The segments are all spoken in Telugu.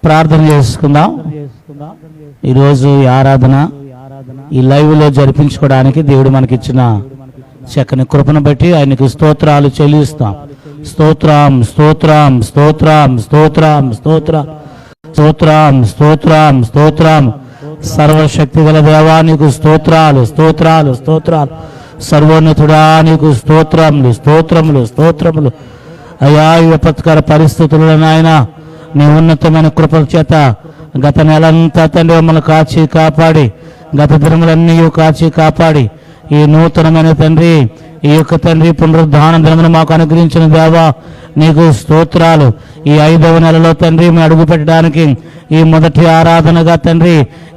ప్రార్థన చేసుకుందాం. ఈరోజు ఈ ఆరాధన ఈ లైవ్లో జరిపించుకోవడానికి దేవుడు మనకిచ్చిన చక్కని కృపను బట్టి ఆయనకు స్తోత్రాలు చెల్లిస్తాం. స్తోత్రం స్తోత్రం స్తోత్రం స్తోత్రం స్తోత్రం స్తోత్రం స్తోత్రం స్తోత్రం. సర్వశక్తి గల దేవా నీకు స్తోత్రాలు స్తోత్రాలు స్తోత్రాలు. సర్వోన్నతుడా నీకు స్తోత్రములు స్తోత్రములు స్తోత్రములు. అయా ఈ విపత్కర పరిస్థితుల్లో నాయన నీ ఉన్నతమైన కృపల చేత గత నెలంతా తండ్రి మమ్మల్ని కాచి కాపాడి, గత దినములన్నీ కాచి కాపాడి, ఈ నూతనమైన తండ్రి ఈ యొక్క తండ్రి పునరుద్ధాన దినమును మాకు అనుగ్రహించిన దేవా నీకు స్తోత్రాలు. ఈ 5వ నెలలో తండ్రి మేము అడుగు పెట్టడానికి ఈ మొదటి ఆరాధనగా తండ్రి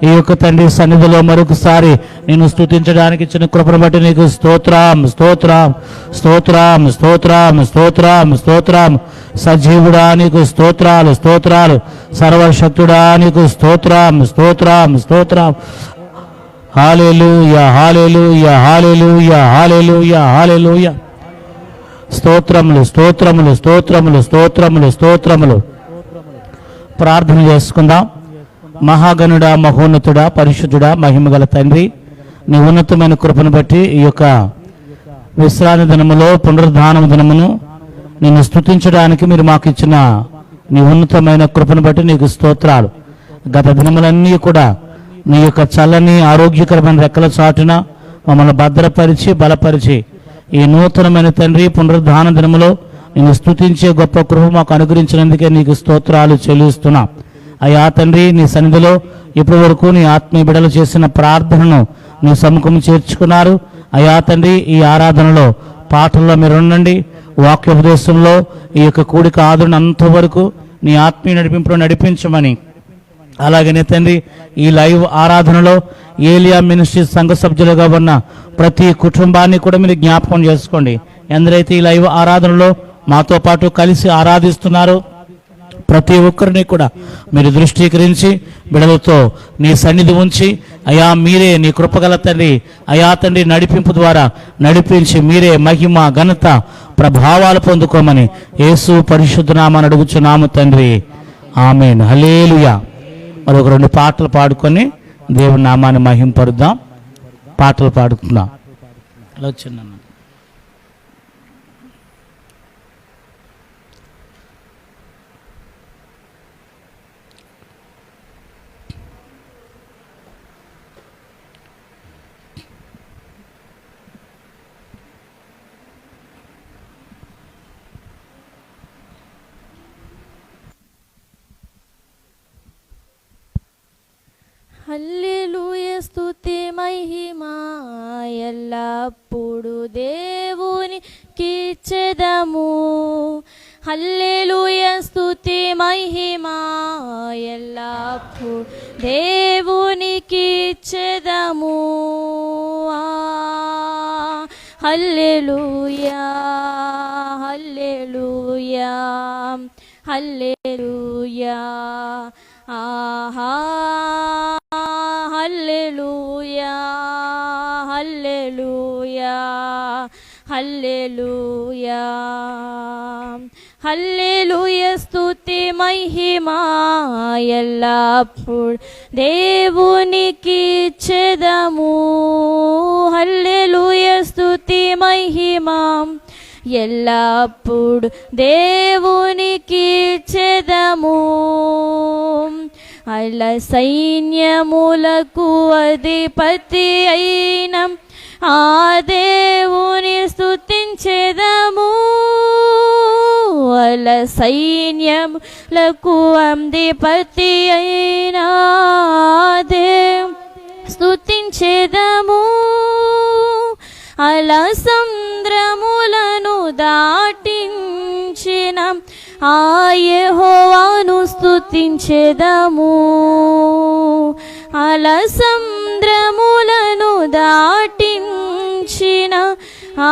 ఈ యొక్క తండ్రి సన్నిధిలో మరొకసారి నేను స్తుతించడానికి ఇచ్చిన కృపను బట్టి నీకు స్తోత్రం స్తోత్రం స్తోత్రం స్తోత్రం స్తోత్రం స్తోత్రం. సజీవుడా నీకు స్తోత్రాలు స్తోత్రాలు. సర్వశక్తుడా నీకు స్తోత్రం స్తోత్రం స్తోత్రం. హల్లెలూయా హల్లెలూయా హల్లెలూయా హల్లెలూయా హల్లెలూయా. స్తోత్రములు స్తోత్రములు స్తోత్రములు స్తోత్రములు స్తోత్రములు. ప్రార్థన చేసుకుందాం. మహాగణుడా మహోన్నతుడా పరిశుద్ధుడా మహిమగల తండ్రి, నీ ఉన్నతమైన కృపను బట్టి ఈ యొక్క విశ్రాంతి దినములో పునరుద్ధాన దినమును నిన్ను స్తుతించడానికి మీరు మాకు ఇచ్చిన నీ ఉన్నతమైన కృపను బట్టి నీకు స్తోత్రాలు. గత దినములన్నీ కూడా నీ యొక్క చల్లని ఆరోగ్యకరమైన రెక్కల చాటున మమ్మల్ని భద్రపరిచి బలపరిచి ఈ నూతనమైన తండ్రి పునరుద్ధాన దినములో నేను స్తుతించే గొప్ప కృప మాకు అనుగ్రహించినందుకే నీకు స్తోత్రాలు చెల్లిస్తున్నా. అయ్యా తండ్రి నీ సన్నిధిలో ఇప్పటి వరకు నీ ఆత్మీయ బిడ్డలు చేసిన ప్రార్థనను నీ సముఖం చేర్చుకున్నారు. అయ్యా తండ్రి ఈ ఆరాధనలో పాటల్లో మీరు ఉండండి, వాక్యోపదేశంలో ఈ యొక్క కూడిక ఆదరణ అంతవరకు నీ ఆత్మీయ నడిపింపులో నడిపించమని, అలాగనే తండ్రి ఈ లైవ్ ఆరాధనలో ఏలియా మినిస్ట్రీస్ సంఘ సభ్యులుగా ఉన్న ప్రతి కుటుంబాన్ని కూడా మీరు జ్ఞాపకం చేసుకోండి. ఎందరైతే ఈ లైవ్ ఆరాధనలో మాతో పాటు కలిసి ఆరాధిస్తున్నారో ప్రతి ఒక్కరిని కూడా మీరు దృష్టీకరించి బిడలతో నీ సన్నిధి ఉంచి, అయా మీరే నీ కృపగల తండ్రి అయా తండ్రి నడిపింపు ద్వారా నడిపించి మీరే మహిమ ఘనత ప్రభావాలు పొందుకోమని యేసు పరిశుద్ధ నామమున అడుగుచున్నాము తండ్రి, ఆమేన్. హల్లెలూయా. మరొక 2 పాటలు పాడుకొని దేవుని నామాన్ని మహింపరుద్దాం. పాటలు పాడుకుందాం. అలా చిన్న హల్లెలూయా. స్తుతి మహిమా ఎల్లప్పుడు దేవునికి ఇచ్చెదము. హల్లెలూయా. స్తుతి మహిమా ఎల్లప్పుడు దేవునికి ఇచ్చెదము. హల్లెలూయా హల్లెలూయా హల్లెలూయా. ఆహా హల్లెలూయా హల్లెలూయా హల్లెలూయా హల్లెలూయా. స్తుతి మహిమా ఎల్లప్పుడు దేవునికి ఇచ్చెదము. హల్లెలూయా. స్తుతి మహిమా ఎల్లప్పుడు దేవునికి ఇచ్చెదము. అల సైన్యములకు అధిపతి అయిన ఆ దేవుని స్తుతించెదము. అల సైన్యములకు అధిపతి అయిన దేవుని స్తుతించెదము. అల సంద్రములను దాటించిన ఆ యెహోవాను స్తుతించెదము. అల సంద్రములను దాటించిన ఆ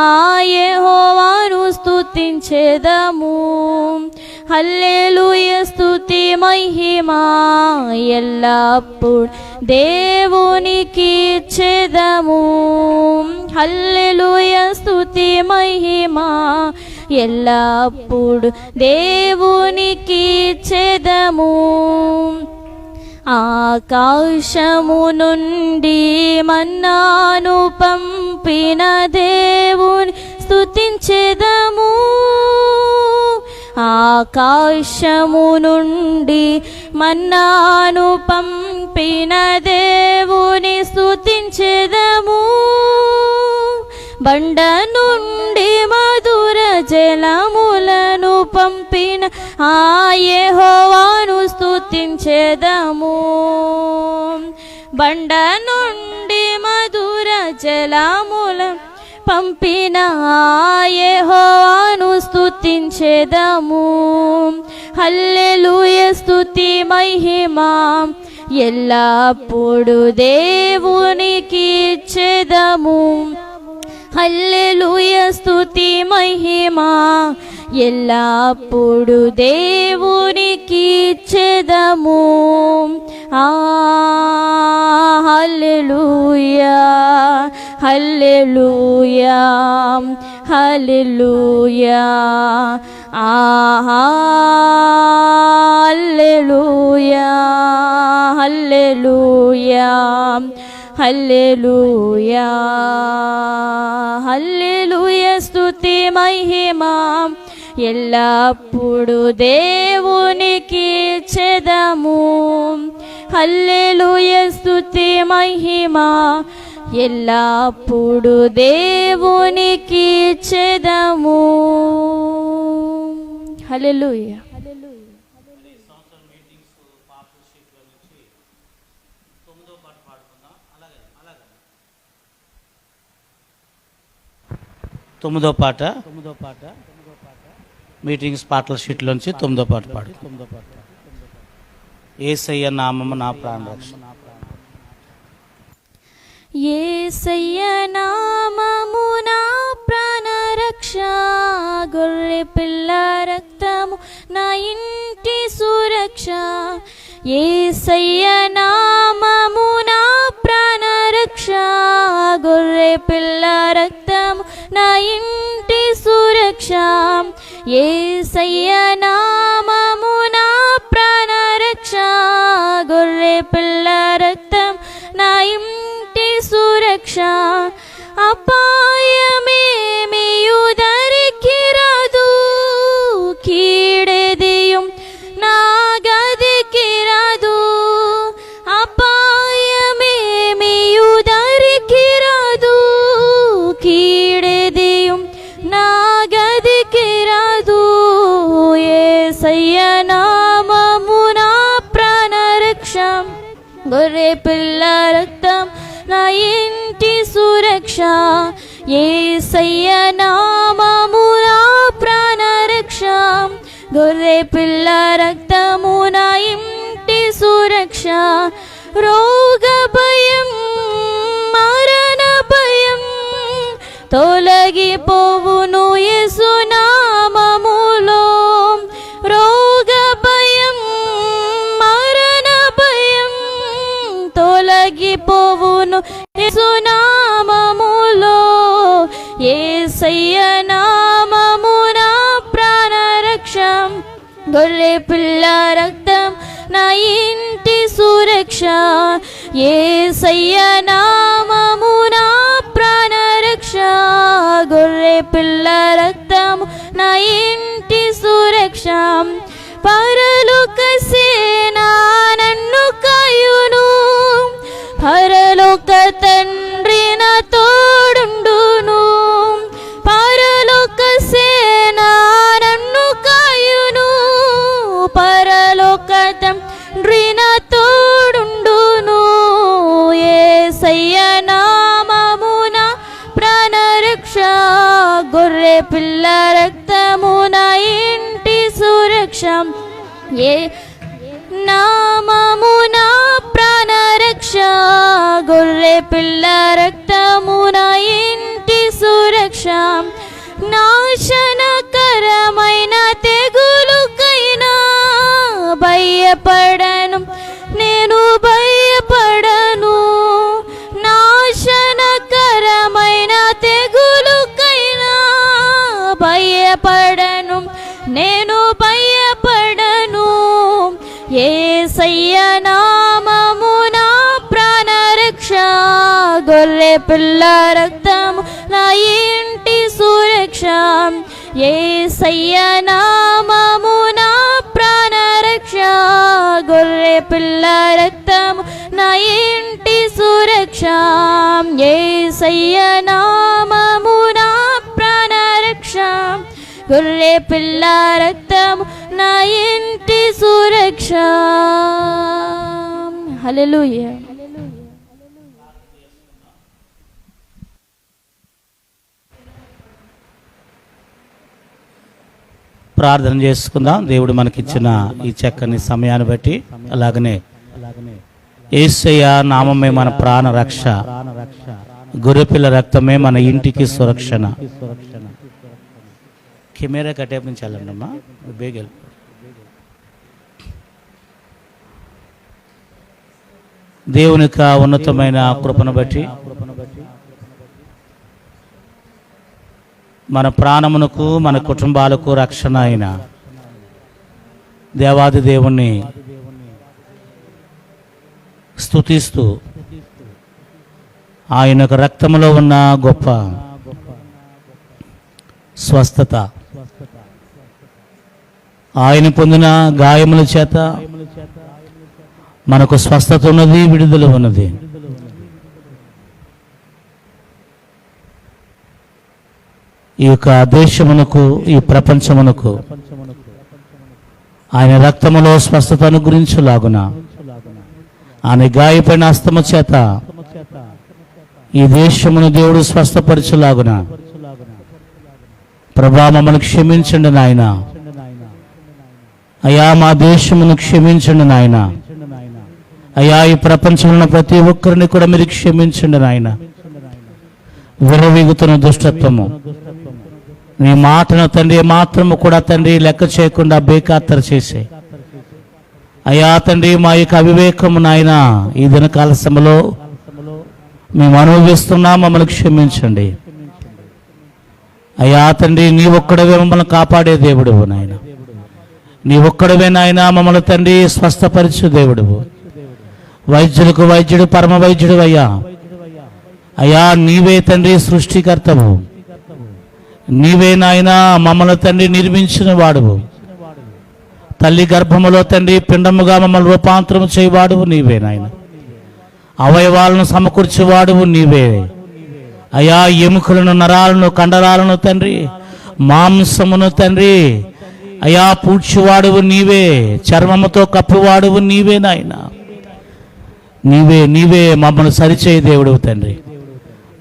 యెహోవాను స్తుతించెదము. హల్లెలూయా. స్తుతి మహిమా ఎల్లప్పుడు దేవునికి ఇచ్చెదము. హల్లెలూయా. స్తుతి మహిమా ఎల్లప్పుడు దేవునికి ఇచ్చెదము. ఆకాశము నుండి మన్నాను పంపిన దేవుని స్తుతించెదము. ఆకాశము నుండి మన్నాను పంపిన దేవుని స్తుతించెదము. బండ నుండి మధుర జలములను పంపిన ఆ యెహోవాను స్తుతించెదము. బండ నుండి మధుర జలములను పంపిన ఆ యెహోవాను స్తుతించెదము. హల్లెలూయా స్తుతి మహిమ ఎల్లప్పుడు దేవునికి ఇచ్చెదము. హల్లెలూయా స్తుతి మహిమ ఎల్లప్పుడు దేవునికి ఇచ్చెదము. హల్లెలూయా హల్లెలూయా హల్లెలూయా హల్లెలూయా హల్లెలూయా హల్లెలూయా హల్లెలూయా స్తుతి మహిమ ఎల్లప్పుడు దేవునికి ఇచ్చెదము. హల్లెలూయా స్తుతి మహిమ ఎల్లప్పుడు దేవునికి ఇచ్చెదము. హల్లెలూయా. తొమ్మిదో పాట మీటింగ్స్ పాటల షీట్లోంచి తొమ్మిదో పాట పాడు. యేసయ్య నామము నా ప్రాణరక్షణ. యేసయ్య నామము నా ప్రాణరక్ష, గొర్రె పిల్ల రక్తము నా ఇంటి సురక్ష. యేసయ్య నామము నా ప్రాణరక్ష, గొర్రె పిల్ల రక్తము నా ఇంటి సురక్ష. యేసయ్య నామము నా ప్రాణరక్ష, గొర్రె పిల్ల రక్తం నా ఇంటి సురక్ష. అపాయమేమియు దరికి రాదు, కీడెదియం నా గదికి రాదు. అపాయమేమియు దరికి రాదు, కీడెదియం నా గదికి రాదు. యేసయ్య నామము నా ప్రాణరక్ష, గొర్రె పిల్ల రక్తం నా ఇంటి సురక్ష. యేసయ్య నామము నా ప్రాణరక్ష, గొర్రె పిల్ల రక్తము నా ఇంటి సురక్ష. రోగ భయం మరణ భయం తొలగిపోవును యేసు నామములో. రోగ భయం మరణ భయం తొలగిపోవును యేసు నామములో. యేసయ్య నామము నా ప్రాణరక్ష, గొర్రె పిల్ల రక్తం నా ఇంటి సురక్ష. యేసయ్య నామము నా ప్రాణరక్ష, గొర్రె పిల్ల రక్తము నా ఇంటి సురక్ష. పరలోక సేన నన్ను కాయును, పరలోక తండ్రి నా తోడుండును. పరలోక సేన నన్ను కాయును, పరలోక తండ్రి నా తోడుండును. యేసయ్య నామము నా ప్రాణరక్ష, గొర్రె పిల్ల రక్తము నా ఇంటి సురక్ష. ఏ నామము నా ప్రాణరక్ష, గొర్రె పిల్ల రక్తము నా ఇంటి సురక్ష. నాశనకరమైన తెగులుకైనా భయపడను, నేను భయపడను. నాశనకరమైన తెగులుకైనా భయ భయపడను, నేను భయపడను. యేసయ్య నామము నా ప్రాణరక్ష, గొర్రె పిల్ల రక్తము నా ఇంటి సురక్ష. యేసయ్య నామము నా ప్రాణరక్ష, గొర్రె పిల్ల రక్తము నా ఇంటి సురక్ష. యేసయ్య నామము నా ప్రాణరక్ష, గొర్రె పిల్ల రక్తము నా ఇంటి సురక్ష. హల్లెలూయా. ప్రార్థన చేసుకుందాం. దేవుడు మనకిచ్చిన ఈ చక్కని సమయాన్ని బట్టి, అలాగనే యేసయ్య నామమే మన ప్రాణ రక్ష, గొర్రెపిల్ల రక్తమే మన ఇంటికి సురక్షణ. కెమెరా కట్టేపు నుంచి వెళ్ళండి అమ్మా, బేగెల్. దేవుని యొక్క ఉన్నతమైన కృపను బట్టి మన ప్రాణమునకు మన కుటుంబాలకు రక్షణ అయిన దేవాది దేవుణ్ణి స్తుతిస్తూ ఆయన రక్తములో ఉన్న గొప్ప స్వస్థత, ఆయన పొందిన గాయముల చేత మనకు స్వస్థత ఉన్నది, విడుదల ఉన్నది. ఈ యొక్క దేశమునకు, ఈ ప్రపంచమునకు ఆయన రక్తములో స్వస్థత అనుగ్రహించులాగున, ఆయన గాయపడిన హస్తము చేత ఈ దేశమును దేవుడు స్వస్థపరచులాగున, ప్రభా మమ్మల్ని క్షమించండి నాయన. అయ్యా మా దేశమును క్షమించండి నాయన. అయ్యా ఈ ప్రపంచంలో ఉన్న ప్రతి ఒక్కరిని కూడా మీరు క్షమించండి నాయన. విరవీగుతున్న దుష్టత్వము, నీ మాటను తండ్రి మాత్రము కూడా తండ్రి లెక్క చేయకుండా బేఖాతరు చేసే అయ్యా తండ్రి మా యొక్క అవివేకము నాయన ఈ దినకాల సమయంలో మేము అనుభవిస్తున్నా, మమ్మల్ని క్షమించండి అయ్యా తండ్రి. నీ ఒక్కడవే మమ్మల్ని కాపాడే దేవుడువు నాయన. నీ ఒక్కడవే నాయన మమ్మల్ని తండ్రి స్వస్థపరిచే దేవుడువు. వైద్యులకు వైద్యుడు, పరమ వైద్యుడు అయ్యా. అయ్యా నీవే తండ్రి సృష్టికర్తవు, నీవే నాయన మమ్మల్ని తండ్రి నిర్మించిన వాడువు. తల్లి గర్భములో తండ్రి పిండముగా మమ్మల్ని రూపాంతరం చేయవాడువు నీవే నాయన. అవయవాలను సమకూర్చేవాడువు నీవే అయ్యా. ఎముకలను, నరాలను, కండరాలను తండ్రి, మాంసమును తండ్రి అయ్యా పూడ్చివాడువు నీవే. చర్మముతో కప్పువాడువు నీవే నాయన. నీవే నీవే మమ్మల్ని సరిచేయ దేవుడువు తండ్రి.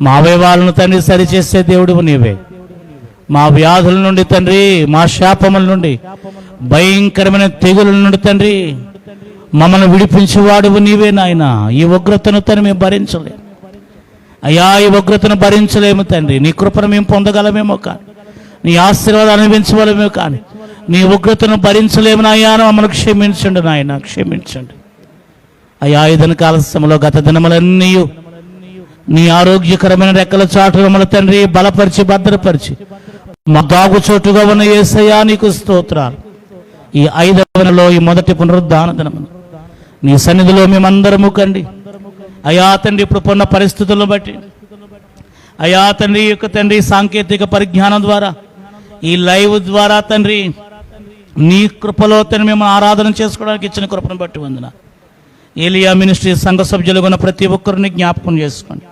మా అవయవాలను తండ్రి సరిచేసే దేవుడువు నీవే. మా వ్యాధుల నుండి తండ్రి, మా శాపముల నుండి, భయంకరమైన తెగుల నుండి తండ్రి మమ్మల్ని విడిపించేవాడువు నీవే నాయన. ఈ ఉగ్రతను తండ్రి మేము భరించలేము అయ్యా, ఈ ఉగ్రతను భరించలేము తండ్రి. నీ కృపను మేము పొందగలమేమో కానీ, నీ ఆశీర్వాదాలు అనుభవించగలమేమో కానీ, నీ ఉగ్రతను భరించలేము నాయన. మమ్మల్ని క్షమించండి నాయన, క్షమించండి అయ్యా. ఈ దినకాల సమయంలో గత దినములన్నీ నీ ఆరోగ్యకరమైన రెక్కల చాటు మమ్మల్ని తండ్రి బలపరిచి, భద్రపరిచి మా దాగు చోటుగా ఉన్న యేసయ్యా నీకు స్తోత్రాలు. ఈ 5వ నెలలో, ఈ మొదటి పునరుద్ధాన దినమున నీ సన్నిధిలో మేమందరము కండి అయ్యా తండ్రి. ఇప్పుడు పొన్న పరిస్థితులను బట్టి అయ్యా తండ్రి యొక్క తండ్రి సాంకేతిక పరిజ్ఞానం ద్వారా, ఈ లైవ్ ద్వారా తండ్రి నీ కృపలో తండ్రి మేము ఆరాధన చేసుకోవడానికి ఇచ్చిన కృపను బట్టి వందన. ఏలియా మినిస్ట్రీ సంఘ సభ్యులుగా ఉన్న ప్రతి ఒక్కరిని జ్ఞాపకం చేసుకోండి,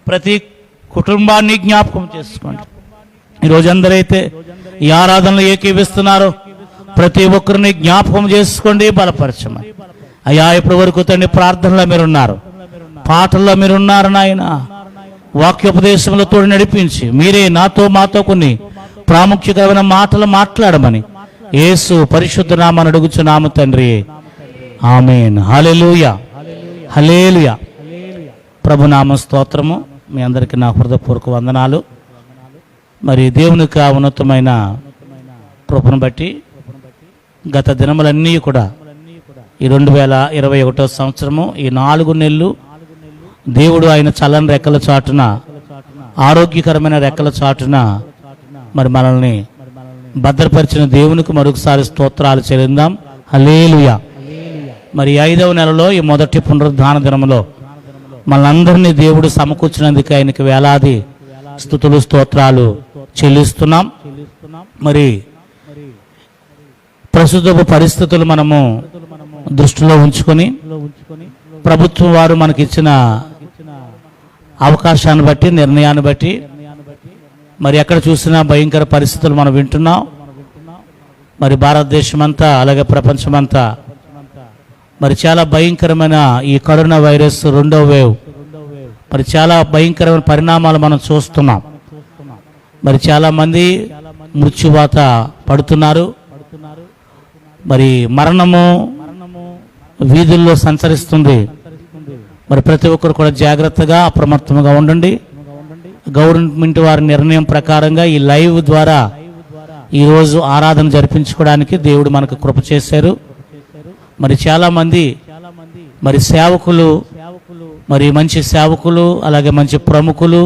ప్రతి కుటుంబాన్ని జ్ఞాపకం చేసుకోండి. ఈరోజు అందరైతే ఈ ఆరాధనలు ఏకీవిస్తున్నారో ప్రతి ఒక్కరిని జ్ఞాపకం చేసుకోండి, బలపరచమని అయ్యా. ఇప్పటి వరకు తండ్రి ప్రార్థనలో మీరున్నారు, పాటల్లో మీరున్నారు నాయన. వాక్యోపదేశంలో తోడు నడిపించి మీరే నాతో మాతో కొన్ని ప్రాముఖ్యకరమైన మాటలు మాట్లాడమని యేసు పరిశుద్ధ నామమున అడుగుచున్నాము తండ్రి, ఆమేన్. హల్లెలూయా, హల్లెలూయా. ప్రభునామ స్తోత్రము. మీ అందరికీ నా హృదయపూర్వక వందనాలు. మరి దేవుని యొక్క ఉన్నతమైన కృపను బట్టి గత దినములన్నీ కూడా ఈ 2021వ సంవత్సరము, ఈ 4 నెలలు దేవుడు ఆయన చల్లని రెక్కల చాటున, ఆరోగ్యకరమైన రెక్కల చాటున మరి మనల్ని భద్రపరిచిన దేవునికి మరొకసారి స్తోత్రాలు చెల్లిందాం. హల్లెలూయా. మరి 5వ నెలలో ఈ మొదటి పునరుద్ధాన దినములో మనందరినీ దేవుడు సమకూర్చినందుకు ఆయనకి వేలాది స్తుతులు స్తోత్రాలు చెల్లిస్తున్నాం. మరి ప్రస్తుత పరిస్థితులు మనము దృష్టిలో ఉంచుకొని ప్రభుత్వం వారు మనకిచ్చిన అవకాశాన్ని బట్టి, నిర్ణయాన్ని బట్టి మరి ఎక్కడ చూసినా భయంకర పరిస్థితులు మనం వింటున్నాం. మరి భారతదేశమంతా అలాగే ప్రపంచమంతా మరి చాలా భయంకరమైన ఈ కరోనా వైరస్ 2వ వేవ్ మరి చాలా భయంకరమైన పరిణామాలు మనం చూస్తున్నాం. మరి చాలామంది మృత్యువాత పడుతున్నారు. మరి మరణము వీధుల్లో సంచరిస్తుంది. మరి ప్రతి ఒక్కరు కూడా జాగ్రత్తగా అప్రమత్తముగా ఉండండి. గవర్నమెంట్ వారి నిర్ణయం ప్రకారంగా ఈ లైవ్ ద్వారా ఈరోజు ఆరాధన జరిపించుకోవడానికి దేవుడు మనకు కృప చేశారు. మరి చాలామంది మరి సేవకులు, మరి మంచి సేవకులు, అలాగే మంచి ప్రముఖులు,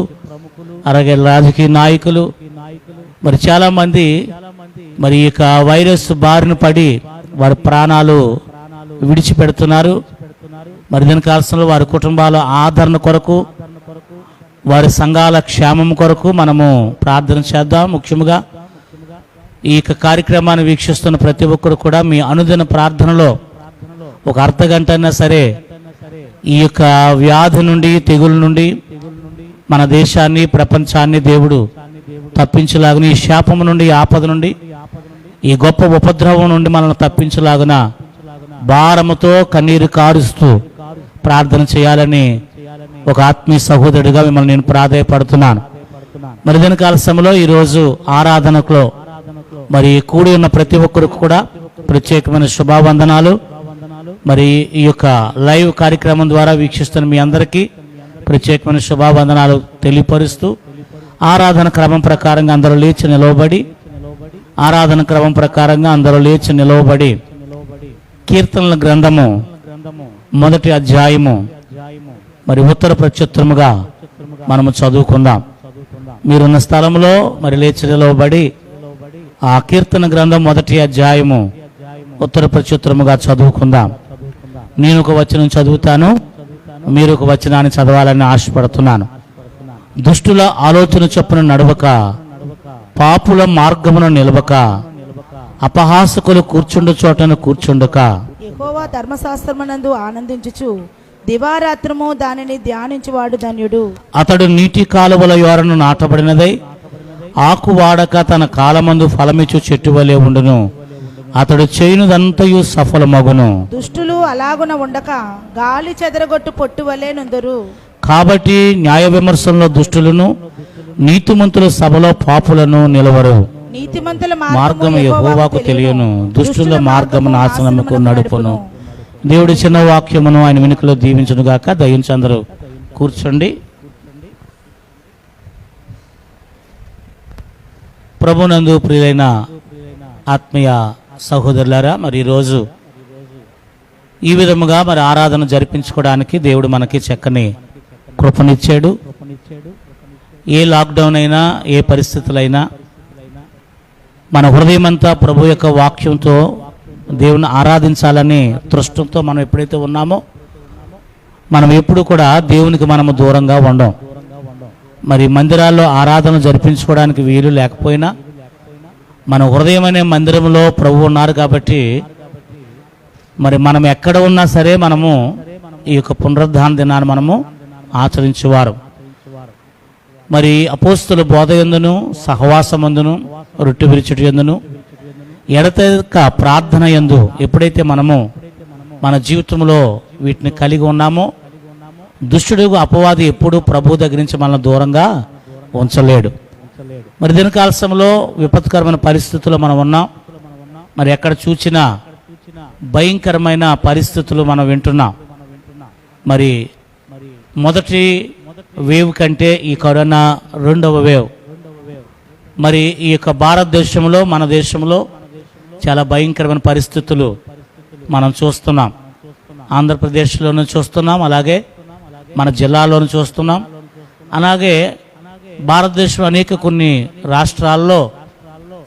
అలాగే రాజకీయ నాయకులు మరి చాలామంది మరి ఈ వైరస్ బారిన పడి వారి ప్రాణాలు విడిచిపెడుతున్నారు. మరి దీని కాలంలో వారి కుటుంబాల ఆదరణ కొరకు, వారి సంఘాల క్షేమం కొరకు మనము ప్రార్థన చేద్దాం. ముఖ్యంగా ఈ కార్యక్రమాన్ని వీక్షిస్తున్న ప్రతి ఒక్కరు కూడా మీ అనుదిన ప్రార్థనలో ఒక అర్ధ గంట అయినా సరే ఈ యొక్క వ్యాధి నుండి, తెగుల నుండి మన దేశాన్ని, ప్రపంచాన్ని దేవుడు తప్పించలాగున, ఈ శాపము నుండి, ఆపద నుండి, ఈ గొప్ప ఉపద్రవం నుండి మనల్ని తప్పించలాగున భారముతో కన్నీరు కారుస్తూ ప్రార్థన చేయాలని ఒక ఆత్మీయ సహోదరుడిగా మిమ్మల్ని నేను ప్రాధేయపడుతున్నాను. మరి దీని కాల సమయంలో ఈరోజు ఆరాధనలో మరి కూడి ఉన్న ప్రతి ఒక్కరికి కూడా ప్రత్యేకమైన శుభావందనాలు. మరి ఈ యొక్క లైవ్ కార్యక్రమం ద్వారా వీక్షిస్తున్న మీ అందరికీ ప్రత్యేకమైన శుభావందనాలు తెలియపరుస్తూ ఆరాధన క్రమం ప్రకారంగా అందరూ లేచి నిలవబడి కీర్తనల గ్రంథము మొదటి అధ్యాయము మరి ఉత్తర ప్రత్యుత్తరముగా మనము చదువుకుందాం. మీరున్న స్థలంలో మరి లేచి నిలవబడి ఆ కీర్తన గ్రంథం మొదటి అధ్యాయము ఉత్తర ప్రత్యుత్తరముగా చదువుకుందాం. నేను ఒక వచనం చదువుతాను, మీరు ఒక వచనాన్ని చదవాలని ఆశపడుతున్నాను. దుష్టుల ఆలోచన చొప్పున నడవక, పాపుల మార్గమును నిలవక, అపహాసకులు కూర్చుండు చోటను కూర్చుండక, యెహోవా ధర్మశాస్త్రమునందు ఆనందించుచు దివారాత్రము దానిని ధ్యానించువాడు ధన్యుడు. అతడు నీటి కాలువల యోరను నాటబడినదై ఆకు వాడక తన కాలమందు ఫలమిచ్చు చెట్టు వలె ఉండును. అతడు చేయునదంతయు సఫలమగును. దుష్టులు అలాగున ఉండక గాలి చెదరగొట్టు పొట్టు వలె నుందురు. కాబట్టి న్యాయ విమర్శంలో దుష్టులను, నీతిమంతుల సభలో పాపులను నిలవరు. నీతిమంతుల మార్గము యెహోవాకు తెలియను, దుష్టుల మార్గము నాశనముకు నడుపును. దేవుడి చిన్న వాక్యమును ఆయన వెనుకలో దీవించునుగాక. దయించి అందరూ కూర్చోండి. ప్రభునందు ప్రియులైన ఆత్మీయ సహోదరులారా, మరి ఈరోజు ఈ విధముగా మరి ఆరాధన జరిపించుకోవడానికి దేవుడు మనకి చక్కని కృపనిచ్చాడు. ఏ లాక్డౌన్ అయినా, ఏ పరిస్థితులైనా మన హృదయమంతా ప్రభు యొక్క వాక్యంతో దేవుని ఆరాధించాలని తృష్టంతో మనం ఎప్పుడైతే ఉన్నామో మనం ఎప్పుడు కూడా దేవునికి మనము దూరంగా ఉండం. మరి మందిరాల్లో ఆరాధన జరిపించుకోవడానికి వీలు లేకపోయినా మన హృదయం అనే మందిరంలో ప్రభు ఉన్నారు కాబట్టి మరి మనం ఎక్కడ ఉన్నా సరే మనము ఈ యొక్క పునరుద్ధాన దినాన్ని మనము ఆచరించేవారు. మరి అపోస్తుల బోధ యందును, సహవాసమందును, రొట్టె విరుచుట యందును, ఎడతెగక ప్రార్థన యందు ఎప్పుడైతే మనము మన జీవితంలో వీటిని కలిగి ఉన్నామో దుష్టుడు, అపవాది ఎప్పుడు ప్రభు దగ్గర నుంచి మనల్ని దూరంగా ఉంచలేడు. మరి దీని కాలశంలో విపత్కరమైన పరిస్థితుల్లో మనం ఉన్నాం. మరి ఎక్కడ చూసినా భయంకరమైన పరిస్థితులు మనం వింటున్నాం. మరి మొదటి వేవ్ కంటే ఈ కరోనా 2వ వేవ్ మరి ఈ యొక్క భారతదేశంలో, మన దేశంలో చాలా భయంకరమైన పరిస్థితులు మనం చూస్తున్నాం. ఆంధ్రప్రదేశ్లోనూ చూస్తున్నాం, అలాగే మన జిల్లాలోనూ చూస్తున్నాం. అలాగే భారతదేశంలో అనేక కొన్ని రాష్ట్రాల్లో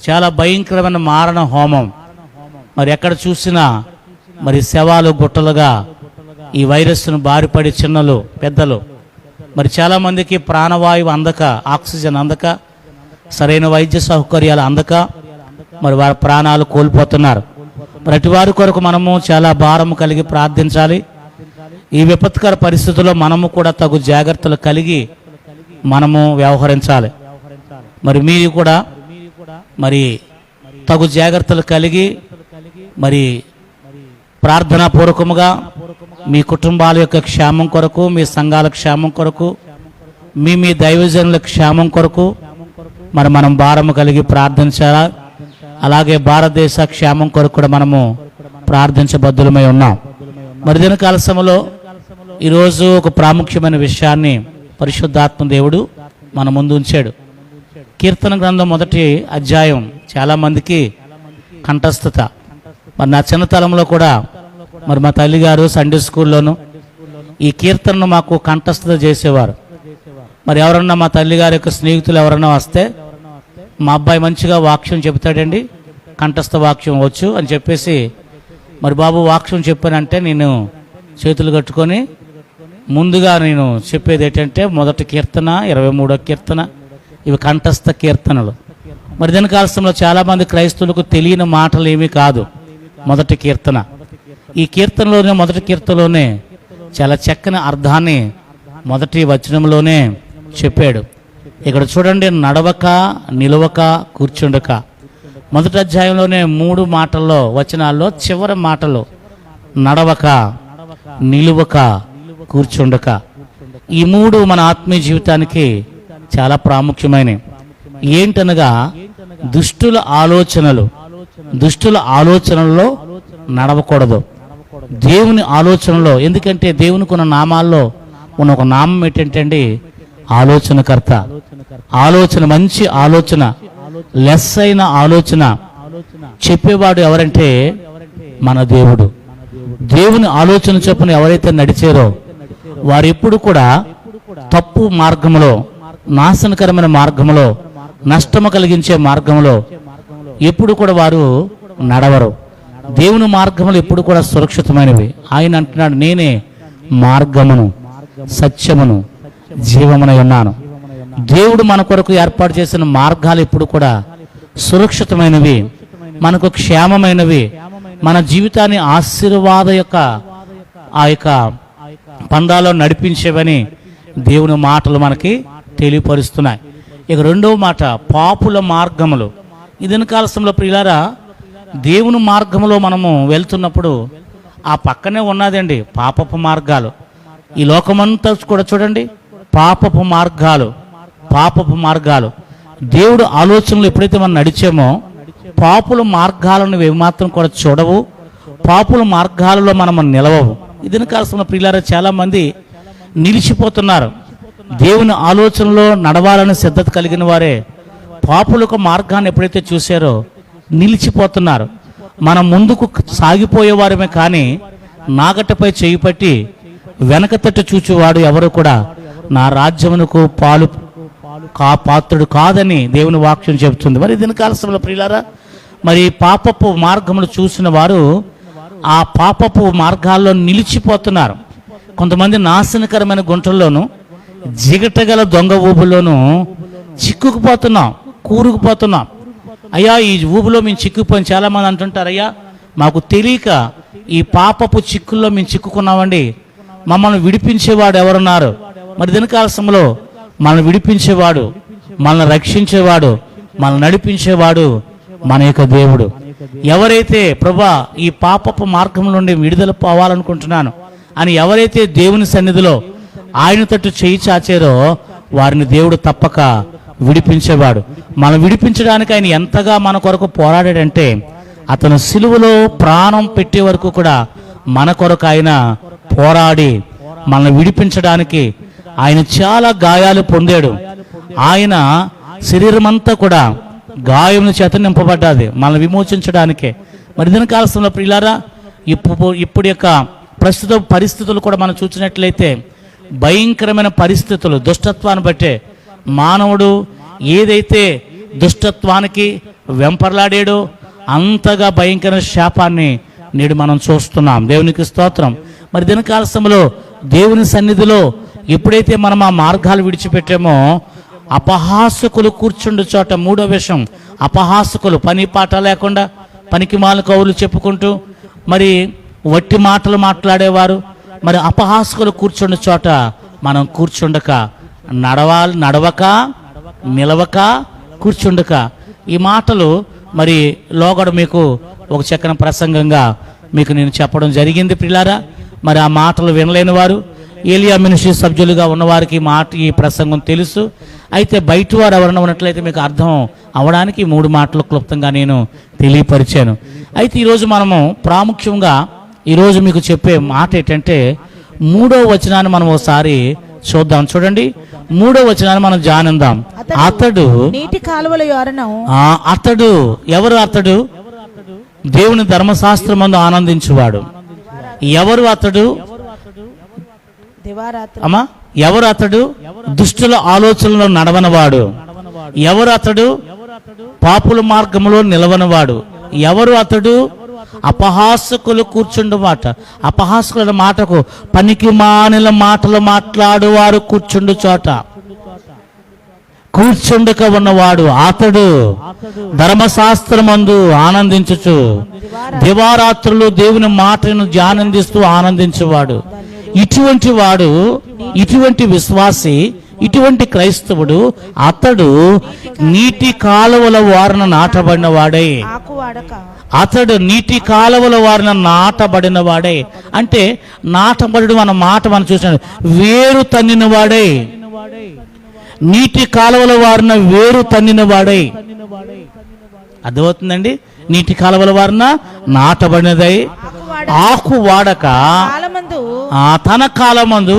చాలా భయంకరమైన మారణ హోమం. మరి ఎక్కడ చూసినా మరి శవాలు గుట్టలుగా ఈ వైరస్ను బారిపడి చిన్నలు పెద్దలు మరి చాలామందికి ప్రాణవాయువు అందక, ఆక్సిజన్ అందక, సరైన వైద్య సౌకర్యాలు అందక మరి వారి ప్రాణాలు కోల్పోతున్నారు. మరి అటు వారి కొరకు మనము చాలా భారం కలిగి ప్రార్థించాలి. ఈ విపత్కర పరిస్థితుల్లో మనము కూడా తగు జాగ్రత్తలు కలిగి మనము వ్యవహరించాలి. మరి మీరు కూడా మరి తగు జాగ్రత్తలు కలిగి మరి ప్రార్థనాపూర్వకముగా మీ కుటుంబాల యొక్క క్షేమం కొరకు, మీ సంఘాల క్షేమం కొరకు, మీ దైవజనుల క్షేమం కొరకు మరి మనం భారము కలిగి ప్రార్థించాలా. అలాగే భారతదేశ క్షేమం కొరకు కూడా మనము ప్రార్థించబద్ధులమై ఉన్నాం. మరి దినకాల సమయంలో ఈరోజు ఒక ప్రాముఖ్యమైన విషయాన్ని పరిశుద్ధాత్మ దేవుడు మన ముందు ఉంచాడు. కీర్తన గ్రంథం 1వ అధ్యాయం చాలామందికి కంఠస్థత. మరి నా చిన్నతనంలో కూడా మరి మా తల్లిగారు సండే స్కూల్లోను ఈ కీర్తనను మాకు కంఠస్థత చేసేవారు. మరి ఎవరన్నా మా తల్లిగారి యొక్క స్నేహితులు ఎవరన్నా వస్తే మా అబ్బాయి మంచిగా వాక్యం చెబుతాడండి, కంఠస్థ వాక్యం వచ్చు అని చెప్పేసి మరి బాబు వాక్యం చెప్పానంటే నేను చేతులు కట్టుకొని ముందుగా నేను చెప్పేది ఏంటంటే 1వ కీర్తన, 23వ కీర్తన, ఇవి కంఠస్థ కీర్తనలు. మరి దీని కాలంలో చాలామంది క్రైస్తవులకు తెలియని మాటలు ఏమీ కాదు 1వ కీర్తన. ఈ కీర్తనలోనే 1వ కీర్తనలోనే చాలా చక్కని అర్థాన్ని 1వ వచనంలోనే చెప్పాడు. ఇక్కడ చూడండి, నడవక, నిలవక, కూర్చుండక. 1వ అధ్యాయంలోనే 3 మాటల్లో వచనాల్లో చివరి మాటలు నడవక, నిలువక, కూర్చుండక. ఈ 3 మన ఆత్మీయ జీవితానికి చాలా ప్రాముఖ్యమైనవి. ఏంటనగా దుష్టుల ఆలోచనల్లో నడవకూడదు, దేవుని ఆలోచనలో. ఎందుకంటే దేవునికి ఉన్న నామాల్లో ఉన్న ఒక నామం ఏంటంటే ఆలోచనకర్త. ఆలోచన, మంచి ఆలోచన, లెస్ అయిన ఆలోచన చెప్పేవాడు ఎవరంటే మన దేవుడు. దేవుని ఆలోచన చొప్పున ఎవరైతే నడిచారో వారు ఎప్పుడు కూడా తప్పు మార్గంలో, నాశనకరమైన మార్గంలో, నష్టము కలిగించే మార్గంలో ఎప్పుడు కూడా వారు నడవరు. దేవుని మార్గములు ఎప్పుడు కూడా సురక్షితమైనవి. ఆయన అంటున్నాడు, నేనే మార్గమును, సత్యమును, జీవమునై ఉన్నాను. దేవుడు మన కొరకు ఏర్పాటు చేసిన మార్గాలు ఎప్పుడు కూడా సురక్షితమైనవి, మనకు క్షేమమైనవి, మన జీవితాన్ని ఆశీర్వాద యొక్క ఆ యొక్క పందాలో నడిపించేవని దేవుని మాటలు మనకి తెలియపరుస్తున్నాయి. ఇక 2వ మాట, పాపుల మార్గములు. ఇదిన కాలంలో ప్రియులారా, దేవుని మార్గంలో మనము వెళ్తున్నప్పుడు ఆ పక్కనే ఉన్నదండి పాపపు మార్గాలు. ఈ లోకమంతా కూడా చూడండి, పాపపు మార్గాలు. దేవుడు ఆలోచనలు ఎప్పుడైతే మనం నడిచామో పాపుల మార్గాలను ఏమాత్రం కూడా చూడవు, పాపుల మార్గాలలో మనం నిలవవు. ఇదిన కాలంలో ప్రియులారా చాలా మంది నిలిచిపోతున్నారు. దేవుని ఆలోచనలో నడవాలని సిద్ధత కలిగిన వారే పాపులకు మార్గాన్ని ఎప్పుడైతే చూశారో నిలిచిపోతున్నారు. మనం ముందుకు సాగిపోయేవారమే కానీ నాగటపై చేయి పట్టి వెనక తట్టు చూచేవాడు ఎవరు కూడా నా రాజ్యమునకు పాత్రుడు కాదని దేవుని వాక్యం చెబుతుంది. మరి దీని కాలంలో ప్రియులారా, మరి పాపపు మార్గములు చూసిన వారు ఆ పాపపు మార్గాల్లో నిలిచిపోతున్నారు. కొంతమంది నాశనకరమైన గుంటల్లోనూ, జిగటగల దొంగ ఊబులోనూ కూరుకుపోతున్నాం. అయ్యా, ఈ ఊబులో మేము చిక్కుపోయి చాలామంది అంటుంటారు, అయ్యా మాకు తెలియక ఈ పాపపు చిక్కుల్లో మేము చిక్కుకున్నామండి, మమ్మల్ని విడిపించేవాడు ఎవరున్నారు? మరి దినకాలంలో మనల్ని విడిపించేవాడు, మనల్ని రక్షించేవాడు, మనల్ని నడిపించేవాడు మన యొక్క దేవుడు. ఎవరైతే ప్రభా ఈ పాపపు మార్గం నుండి విడుదల పోవాలనుకుంటున్నాను అని ఎవరైతే దేవుని సన్నిధిలో ఆయన తట్టు చేయి చాచారో వారిని దేవుడు తప్పక విడిపించేవాడు. మనం విడిపించడానికి ఆయన ఎంతగా మన కొరకు పోరాడాడంటే అతను సిలువలో ప్రాణం పెట్టే వరకు కూడా మన కొరకు ఆయన పోరాడి మనల్ని విడిపించడానికి ఆయన చాలా గాయాలు పొందాడు. ఆయన శరీరం అంతా కూడా గాయముల చేత నింపబడ్డది మనల్ని విమోచించడానికే. మరి దీని కాలంలో ప్రియులారా, ఇప్పుడు యొక్క ప్రస్తుత పరిస్థితులు కూడా మనం చూసినట్లయితే భయంకరమైన పరిస్థితులు, దుష్టత్వాన్ని బట్టే మానవుడు ఏదైతే దుష్టత్వానికి వెంపర్లాడాడో అంతగా భయంకర శాపాన్ని నేడు మనం చూస్తున్నాం. దేవునికి స్తోత్రం. మరి దినకాలశంలో దేవుని సన్నిధిలో ఎప్పుడైతే మనం ఆ మార్గాలు విడిచిపెట్టామో అపహాసకులు కూర్చుండు చోట, మూడో విషయం, అపహాసకులు పని పాట లేకుండా పనికి మాల కవులు చెప్పుకుంటూ మరి వట్టి మాటలు మాట్లాడేవారు, మరి అపహాసకులు కూర్చుండు చోట మనం కూర్చుండక, నడవక నిలవక కూర్చుండక. ఈ మాటలు మరి లోగడ మీకు ఒక చక్కని ప్రసంగంగా మీకు నేను చెప్పడం జరిగింది ప్రియులారా. మరి ఆ మాటలు వినలేని వారు, ఏలియా మినిస్ట్రీ సభ్యులుగా ఉన్నవారికి ఈ ప్రసంగం తెలుసు. అయితే బయట వారు ఎవరైనా ఉన్నట్లయితే మీకు అర్థం అవడానికి 3 మాటలు క్లుప్తంగా నేను తెలియపరిచాను. అయితే ఈరోజు మనము ప్రాముఖ్యంగా ఈరోజు మీకు చెప్పే మాట ఏంటంటే 3వ వచనాన్ని మనం ఒకసారి చూద్దాం. చూడండి, 3వ వచనాన్ని మనం ధ్యానిద్దాం. అతడు నీటి కాలువల యోరను. అతడు ఎవరు? అతడు దేవుని ధర్మశాస్త్రమందు ఆనందించువాడు. ఎవరు అతడు? అమ్మా, ఎవరు అతడు? దుష్టుల ఆలోచనలో నడవనవాడు. ఎవరు అతడు? పాపుల మార్గంలో నిలవనవాడు. ఎవరు అతడు? అపహాసకులు కూర్చుండుమాట. అపహాసకుల మాటకు పనికి మానిన మాటలు మాట్లాడువారు కూర్చుండు చోట కూర్చుండక ఉన్నవాడు అతడు ధర్మశాస్త్రమందు ఆనందించుచు దివారాత్రులు దేవుని మాటను ధ్యానందిస్తూ ఆనందించేవాడు. ఇటువంటి వాడు, ఇటువంటి విశ్వాసి, ఇటువంటి క్రైస్తవుడు అతడు నీటి కాలువల వారన నాటబడిన వాడే. అతడు నీటి కాలువల వారిన నాటబడిన వాడే. అంటే నాటబడి అన్న మాట మనం చూసాం, వేరు తన్నిన వాడే. నీటి కాలువల వారిన వేరు తన్నిన వాడే. అర్థమవుతుందండి? నీటి కాలువల వారిన నాటబడినదై ఆకు వాడక తన కాలమందు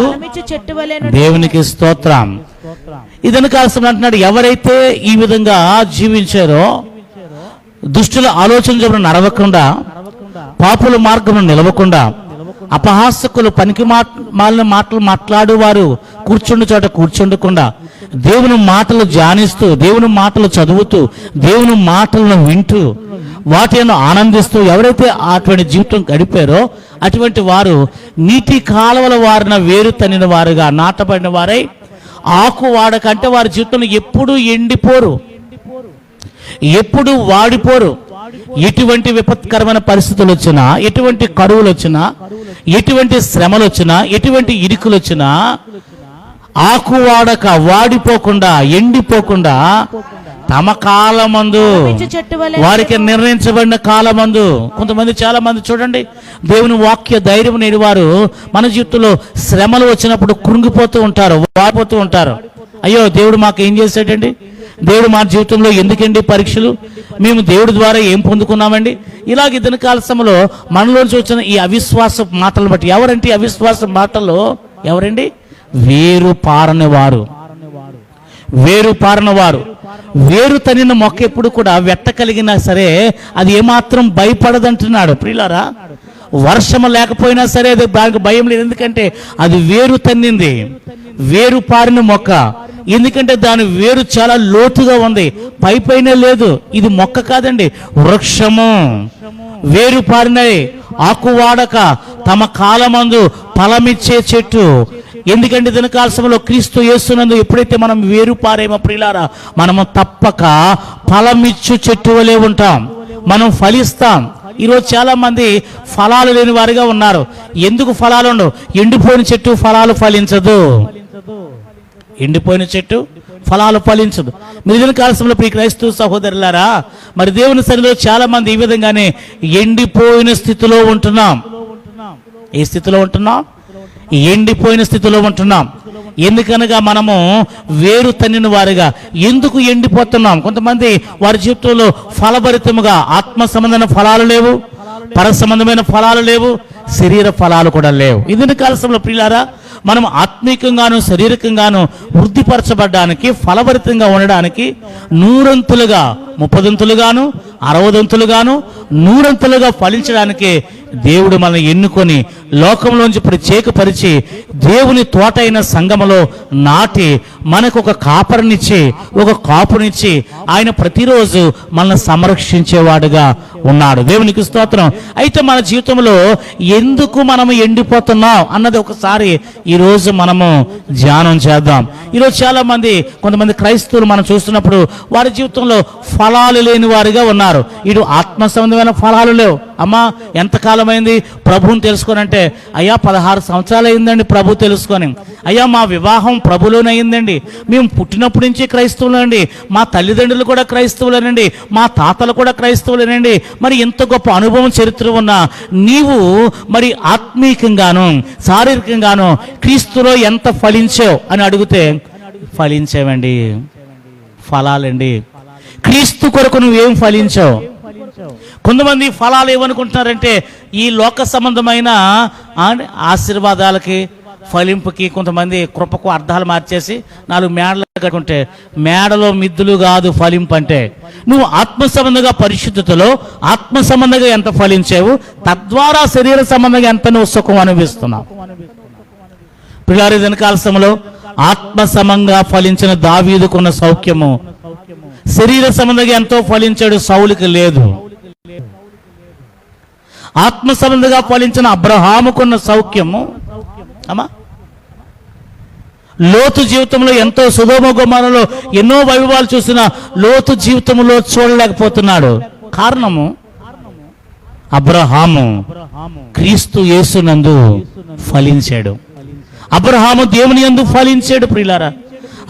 దేవునికి స్తోత్రం. ఇదని కాల్సిన అంటున్నాడు, ఎవరైతే ఈ విధంగా జీవించారో, దుష్టుల ఆలోచన చొప్పున నడవకుండా, పాపుల మార్గంలో నిలవకుండా, అపహాసకులు పనికి మాలిన మాటలు మాట్లాడువారు కూర్చుండు చోట కూర్చుండకుండా, దేవుని మాటలు ధ్యానిస్తూ, దేవుని మాటలు చదువుతూ, దేవుని మాటలను వింటూ, వాటిని ఆనందిస్తూ ఎవరైతే అటువంటి జీవితం గడిపారో అటువంటి వారు నీటి కాలువల వారిన వేరు తన్నిన వారుగా నాటబడిన వారై ఆకు వాడక. అంటే వారి జీవితంలో ఎప్పుడు ఎండిపోరు, ఎప్పుడు వాడిపోరు. ఎటువంటి విపత్కరమైన పరిస్థితులు వచ్చినా, ఎటువంటి కరువులు వచ్చినా, ఎటువంటి శ్రమలు వచ్చినా, ఎటువంటి ఇరుకులు వచ్చినా ఆకు వాడక, వాడిపోకుండా, ఎండిపోకుండా తమ కాలమందు, వారికి నిర్ణయించబడిన కాలమందు. కొంతమంది, చాలా మంది చూడండి, దేవుని వాక్య ధైర్యం నేడు వారు మన జీవితంలో శ్రమలు వచ్చినప్పుడు కృంగిపోతూ ఉంటారు, వాడిపోతూ ఉంటారు. అయ్యో, దేవుడు మాకు ఏం చేశాడండి? దేవుడు మా జీవితంలో ఎందుకండి పరీక్షలు? మేము దేవుడి ద్వారా ఏం పొందుకున్నామండి? ఇలాగ ఇతని కాలశంలో మనలోంచి వచ్చిన ఈ అవిశ్వాస మాటలు బట్టి, ఎవరంటే అవిశ్వాస మాటల్లో ఎవరండి? వేరు పారని వారు. వేరు పారని వారు. వేరు తనిన మొక్క ఎప్పుడు కూడా వెట్ట కలిగినా సరే అది ఏమాత్రం భయపడదంటున్నాడు ప్రియులారా. వర్షం లేకపోయినా సరే అది దానికి భయం లేదు, ఎందుకంటే అది వేరు తన్నింది. వేరు పారిన మొక్క, ఎందుకంటే దాని వేరు చాలా లోతుగా ఉంది, పైపైన లేదు. ఇది మొక్క కాదండి, వృక్షము. వేరు పారినై ఆకు వాడక తమ కాలమందు ఫలమిచ్చే చెట్టు. ఎందుకంటే దినకాలశంలో క్రీస్తు యేసునందు ఎప్పుడైతే మనం వేరు పారేమో ప్రియులారా, మనము తప్పక ఫలమిచ్చు చెట్టు వలె ఉంటాం, మనం ఫలిస్తాం. ఈరోజు చాలా మంది ఫలాలు లేని వారిగా ఉన్నారు. ఎందుకు ఫలాలు ఉండవు? ఎండిపోయిన చెట్టు ఫలాలు ఫలించదు. ఎండిపోయిన చెట్టు ఫలాలు ఫలించదు. మిగిలిన కాలశంలో ప్రియ క్రైస్తవ సహోదరులారా, మరి దేవుని సన్నిధిలో చాలా మంది ఈ విధంగానే ఎండిపోయిన స్థితిలో ఉంటున్నాం. ఏ స్థితిలో ఉంటున్నాం? ఎండిపోయిన స్థితిలో ఉంటున్నాం. ఎందుకనగా మనము వేరు తన్నిన వారిగా. ఎందుకు ఎండిపోతున్నాం? కొంతమంది వారి జీవితంలో ఫలభరితముగా ఆత్మ సంబంధమైన ఫలాలు లేవు, పర సంబంధమైన ఫలాలు లేవు, శరీర ఫలాలు కూడా లేవు. ఇదిన కాలశంలో ప్రియులారా, మనం ఆత్మీకంగాను శారీరకంగాను వృద్ధిపరచబడడానికి, ఫలభరితంగా ఉండడానికి, నూరంతులుగా, 30దంతులుగాను, 60దంతులుగాను, 100ంతులుగా ఫలించడానికి దేవుడు మనల్ని ఎన్నుకొని లోకంలోంచి ప్రత్యేకపరిచి దేవుని తోట అయిన సంఘములో నాటి మనకు ఒక కాపరినిచ్చి, ఒక కాపునిచ్చి ఆయన ప్రతిరోజు మనల్ని సంరక్షించేవాడుగా ఉన్నాడు. దేవునికి స్తోత్రం. అయితే మన జీవితంలో ఎందుకు మనము ఎండిపోతున్నాం అన్నది ఒకసారి ఈరోజు మనము ధ్యానం చేద్దాం. ఈరోజు చాలా మంది, కొంతమంది క్రైస్తవులు మనం చూస్తున్నప్పుడు వారి జీవితంలో ఫలాలు లేని వారిగా ఉన్నారు. ఇటు ఆత్మ సంబంధమైన ఫలాలు లేవు. అమ్మా, ఎంతకాలమైంది ప్రభువుని తెలుసుకోనంటే, అయ్యా 16 సంవత్సరాలు అయిందండి ప్రభు తెలుసుకొని. అయ్యా మా వివాహం ప్రభులోనే అయిందండి, మేము పుట్టినప్పటి నుంచి క్రైస్తవులేనండి, మా తల్లిదండ్రులు కూడా క్రైస్తవులేనండి, మా తాతలు కూడా క్రైస్తవులేనండి. మరి ఎంత గొప్ప అనుభవం, చరిత్ర ఉన్నా నీవు మరి ఆత్మీకంగాను శారీరకంగాను క్రీస్తులో ఎంత ఫలించావు అని అడిగితే, ఫలించావండి, ఫలాలండి. క్రీస్తు కొరకు నువ్వేం ఫలించావు? కొంతమంది ఫలాలు ఏమనుకుంటున్నారంటే, ఈ లోక సంబంధమైన ఆశీర్వాదాలకి, ఫలింపుకి కొంతమంది కృపకు అర్థాలు మార్చేసి 4 మేడలు కట్టుకుంటే, మేడలో మిద్దులు కాదు ఫలింపు అంటే. నువ్వు ఆత్మ సంబంధంగా పరిశుద్ధతలో, ఆత్మ సంబంధంగా ఎంత ఫలించావు, తద్వారా శరీర సంబంధంగా ఎంత నువ్వు సుఖం అనుభవిస్తున్నావు. పిల్లారి దినకాలసంలో ఆత్మ సంబంధంగా ఫలించిన దావీదుకున్న సౌఖ్యము శరీర సంబంధంగా ఎంతో ఫలించాడు సౌలుకి లేదు. ఆత్మ సంబంధంగా ఫలించిన అబ్రహాముకున్న సౌఖ్యము అమ్మా లోతు జీవితంలో ఎంతో, సొదొమ గొమొర్రాలో ఎన్నో వైభవాలు చూసిన లోతు జీవితంలో చూడలేకపోతున్నాడు. కారణము అబ్రహాము క్రీస్తు యేసునందు ఫలించాడు. అబ్రహాము దేవుని యందు ఫలించాడు. ప్రియులారా,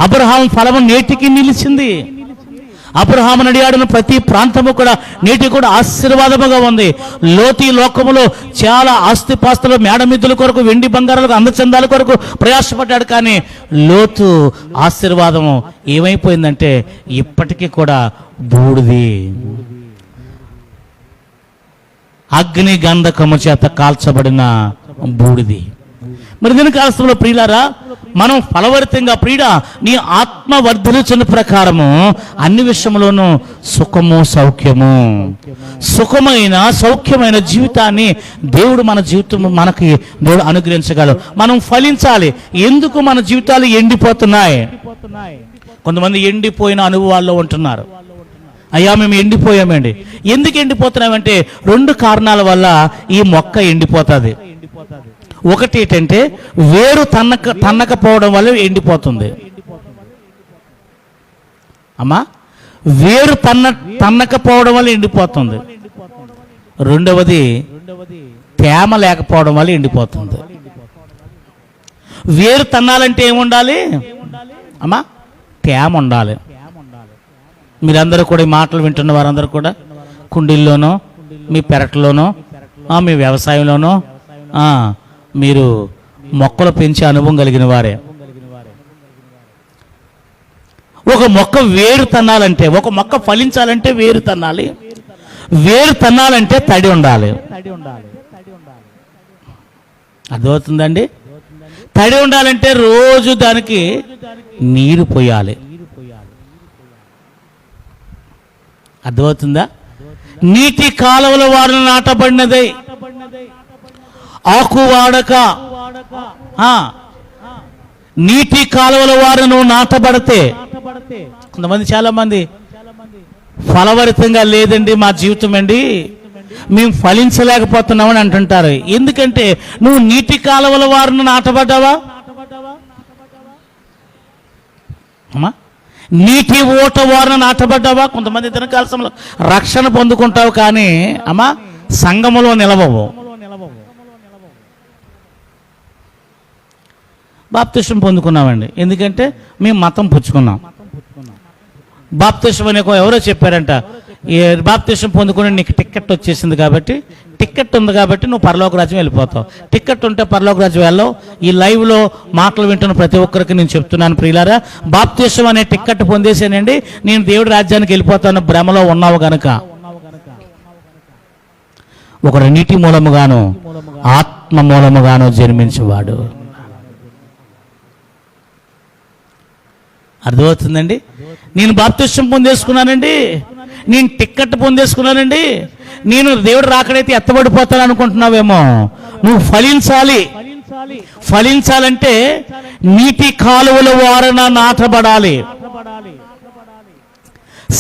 అబ్రహాము ఫలము నేటికి నిలిచింది. అబ్రహాము నడియాడిన ప్రతి ప్రాంతము కూడా నేటి కూడా ఆశీర్వాదముగా ఉంది. లోతు లోకములో చాలా ఆస్తిపాస్తులు, మేడమిద్దుల కొరకు, వెండి బంగారాలకు, అందచందాల కొరకు ప్రయాసపడ్డాడు. కానీ లోతు ఆశీర్వాదము ఏమైపోయిందంటే ఇప్పటికీ కూడా బూడిది, అగ్ని గంధకము చేత కాల్చబడిన బూడిది. మరి దీని కాలంలో ప్రియులారా, మనం ఫలవరితంగా ప్రియుడా నీ ఆత్మ వర్ధలుచున్న ప్రకారము అన్ని విషయంలోనూ సుఖము, సౌఖ్యము, సుఖమైన సౌఖ్యమైన జీవితాన్ని దేవుడు మన జీవితం మనకి దేవుడు అనుగ్రహించగలరు. మనం ఫలించాలి. ఎందుకు మన జీవితాలు ఎండిపోతున్నాయి? కొంతమంది ఎండిపోయిన అనుభవాల్లో ఉంటున్నారు. అయ్యా మేము ఎండిపోయామండి. ఎందుకు ఎండిపోతున్నామంటే 2 కారణాల వల్ల ఈ మొక్క ఎండిపోతుంది. ఒకటి ఏంటంటే వేరు తన్నకపోవడం వల్ల ఎండిపోతుంది. అమ్మా, వేరు తన్నకపోవడం వల్ల ఎండిపోతుంది. రెండవది తేమ లేకపోవడం వల్ల ఎండిపోతుంది. వేరు తన్నాలంటే ఏముండాలి అమ్మా? తేమ ఉండాలి. మీరందరూ కూడా ఈ మాటలు వింటున్న వారందరూ కూడా కుండీల్లోనో, మీ పెరట్లోనో, మీ వ్యవసాయంలోనో మీరు మొక్కలు పెంచే అనుభవం కలిగిన వారే. ఒక మొక్క వేరు తన్నాలంటే, ఒక మొక్క ఫలించాలంటే వేరు తన్నాలి. వేరు తన్నాలంటే తడి ఉండాలి. అర్థమవుతుందండి? తడి ఉండాలంటే రోజు దానికి నీరు పోయాలి. అర్థమవుతుందా? నీటి కాలువల వారిని నాటబడినదే, ఆకు వాడక నీటి కాలువల వారు నాటబడితే. కొంతమంది, చాలా మంది ఫలవరితంగా లేదండి మా జీవితం అండి, మేము ఫలించలేకపోతున్నామని అంటుంటారు. ఎందుకంటే నువ్వు నీటి కాలువల వారిని నాటబడ్డావా అమ్మా? నీటి ఓట వారిని నాటబడ్డావా? కొంతమంది దినకాలసంలో రక్షణ పొందుకుంటావు కానీ అమ్మా సంఘములో నిలవవు. బాప్తిసం పొందుకున్నామండి, ఎందుకంటే మేము మతం పుచ్చుకున్నాం. బాప్తిసం అనే ఎవరో చెప్పారంట, బాప్తిసం పొందుకుని నీకు టికెట్ వచ్చేసింది కాబట్టి, టికెట్ ఉంది కాబట్టి నువ్వు పరలోక రాజ్యం వెళ్ళిపోతావు. టికెట్ ఉంటే పరలోక రాజ్యం వెళ్ళవు. ఈ లైవ్లో మాటలు వింటున్న ప్రతి ఒక్కరికి నేను చెప్తున్నాను ప్రియులారా, బాప్తిసం అనే టికెట్ పొందేసానండి, నేను దేవుడి రాజ్యానికి వెళ్ళిపోతాను భ్రమలో ఉన్నావు గనక. ఒకడు నీటి మూలముగాను ఆత్మ మూలముగాను జన్మించేవాడు. అర్థమవుతుందండి? నేను బాప్తిస్మం పొందేసుకున్నానండి, నేను టిక్కెట్ పొందేసుకున్నానండి, నేను దేవుడు రాకడైతే ఎత్తబడిపోతాను అనుకుంటున్నావేమో. నువ్వు ఫలించాలి. ఫలించాలంటే నీటి కాలువల వారన నాటబడాలి.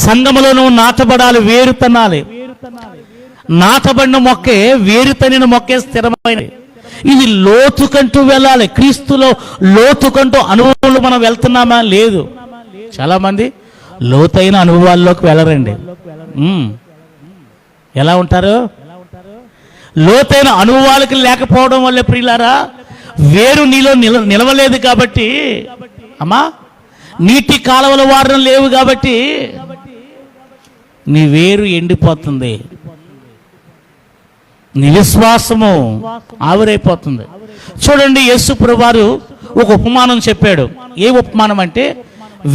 సంఘములో నువ్వు నాటబడాలి, వేరు తనాలి. నాటబడిన మొక్కే, వేరు తనిన మొక్కే స్థిరమైన. ఇది లోతుకంటూ వెళ్ళాలి. క్రీస్తులో లోతుకంటూ అనుభవాలు మనం వెళ్తున్నామా? లేదు. చాలా మంది లోతైన అనుభవాల్లోకి వెళ్ళరండి. ఎలా ఉంటారు? లోతైన అనుభవాలకి లేకపోవడం వల్ల ప్రియులారా, వేరు నీలో నిలవలేదు కాబట్టి, అమ్మా నీటి కాలువల వారణ లేవు కాబట్టి నీ వేరు ఎండిపోతుంది, నీ విశ్వాసము ఆవిరైపోతుంది. చూడండి, యేసు ప్రభువారు ఒక ఉపమానం చెప్పాడు. ఏ ఉపమానం అంటే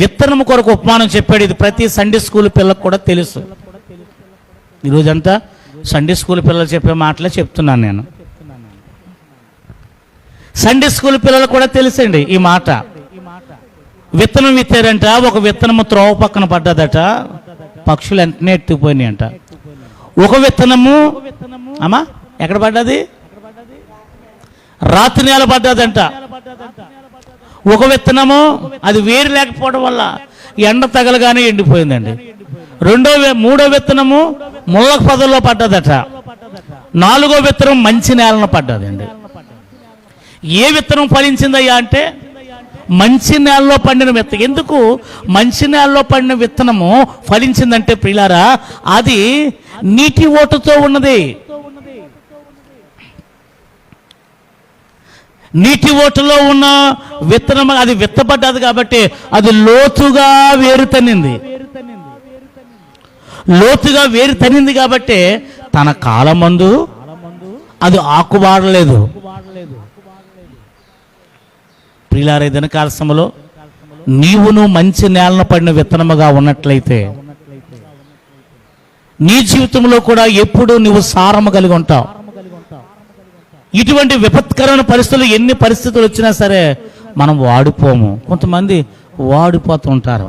విత్తనము కొరకు ఉపమానం చెప్పాడు. ఇది ప్రతి సండే స్కూల్ పిల్లలకు కూడా తెలుసు. ఈరోజంతా సండే స్కూల్ పిల్లలు చెప్పే మాటలే చెప్తున్నాను నేను. సండే స్కూల్ పిల్లలకు కూడా తెలుసండి ఈ మాట. విత్తనం విత్తారంట, ఒక విత్తనము త్రోవ పక్కన పడ్డదట, పక్షులు వెంటనే ఎత్తుకుపోయినాయంట. ఒక విత్తనము అమ్మా ఎక్కడ పడ్డది? రాత్రి నేల పడ్డదంట. ఒక విత్తనము అది వేరు లేకపోవడం వల్ల ఎండ తగలగానే ఎండిపోయిందండి. మూడో విత్తనము ముళ్ళ పొదల్లో పడ్డదట. 4వ విత్తనం మంచి నేలను పడ్డదండి. ఏ విత్తనం ఫలించిందయ్యా అంటే మంచి నేలలో పండిన విత్తనం. ఎందుకు మంచి నేలలో పండిన విత్తనము ఫలించిందంటే ప్రియులారా, అది నీటి ఓటుతో ఉన్నది. నీటి ఓటులో ఉన్న విత్తనం అది విత్తబడ్డది కాబట్టి అది లోతుగా వేరు తన్నింది. లోతుగా వేరు తన్నింది కాబట్టి తన కాలమందు అది ఆకుబాడలేదు. ప్రియులారా, ఏదైనా కాలసమలో నీవును మంచి నేలను పడిన విత్తనముగా ఉన్నట్లయితే నీ జీవితంలో కూడా ఎప్పుడు నువ్వు సారము కలిగి ఉంటావు. ఇటువంటి విపత్కరమైన పరిస్థితులు, ఎన్ని పరిస్థితులు వచ్చినా సరే మనం వాడిపోము. కొంతమంది వాడిపోతూ ఉంటారు.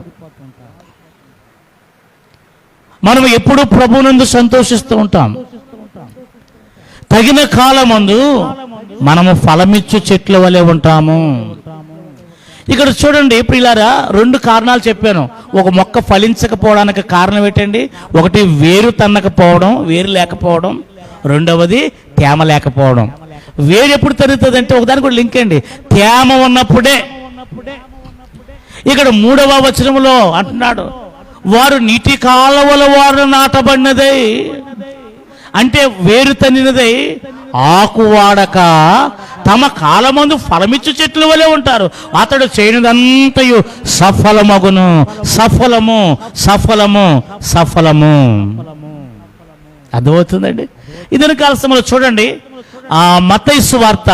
మనం ఎప్పుడు ప్రభువునందు సంతోషిస్తూ ఉంటాం. తగిన కాలమందు మనము ఫలమిచ్చు చెట్ల వలె ఉంటాము. ఇక్కడ చూడండి ప్రియులారా, 2 కారణాలు చెప్పాను. ఒక మొక్క ఫలించకపోవడానికి కారణం ఏంటండి? ఒకటి వేరు తన్నకపోవడం, వేరు లేకపోవడం. రెండవది తేమ లేకపోవడం. వేరు ఎప్పుడు తరుగుతుంది అంటే ఒకదానికి కూడా లింక్ అండి, తేమ ఉన్నప్పుడే. ఇక్కడ 3వ వచనంలో అంటున్నాడు, వారు నీటి కాలువల వారు నాటబడినదై, అంటే వేరు తన్నినదై ఆకు వాడక తమ కాలమందు ఫలమిచ్చు చెట్ల వలె ఉంటారు. అతడు చేయనిదంతయు సఫలమగును. సఫలము సఫలము సఫలము. అర్థమవుతుందండి? ఇదని కాలసంలో చూడండి, మత్తయి సువార్త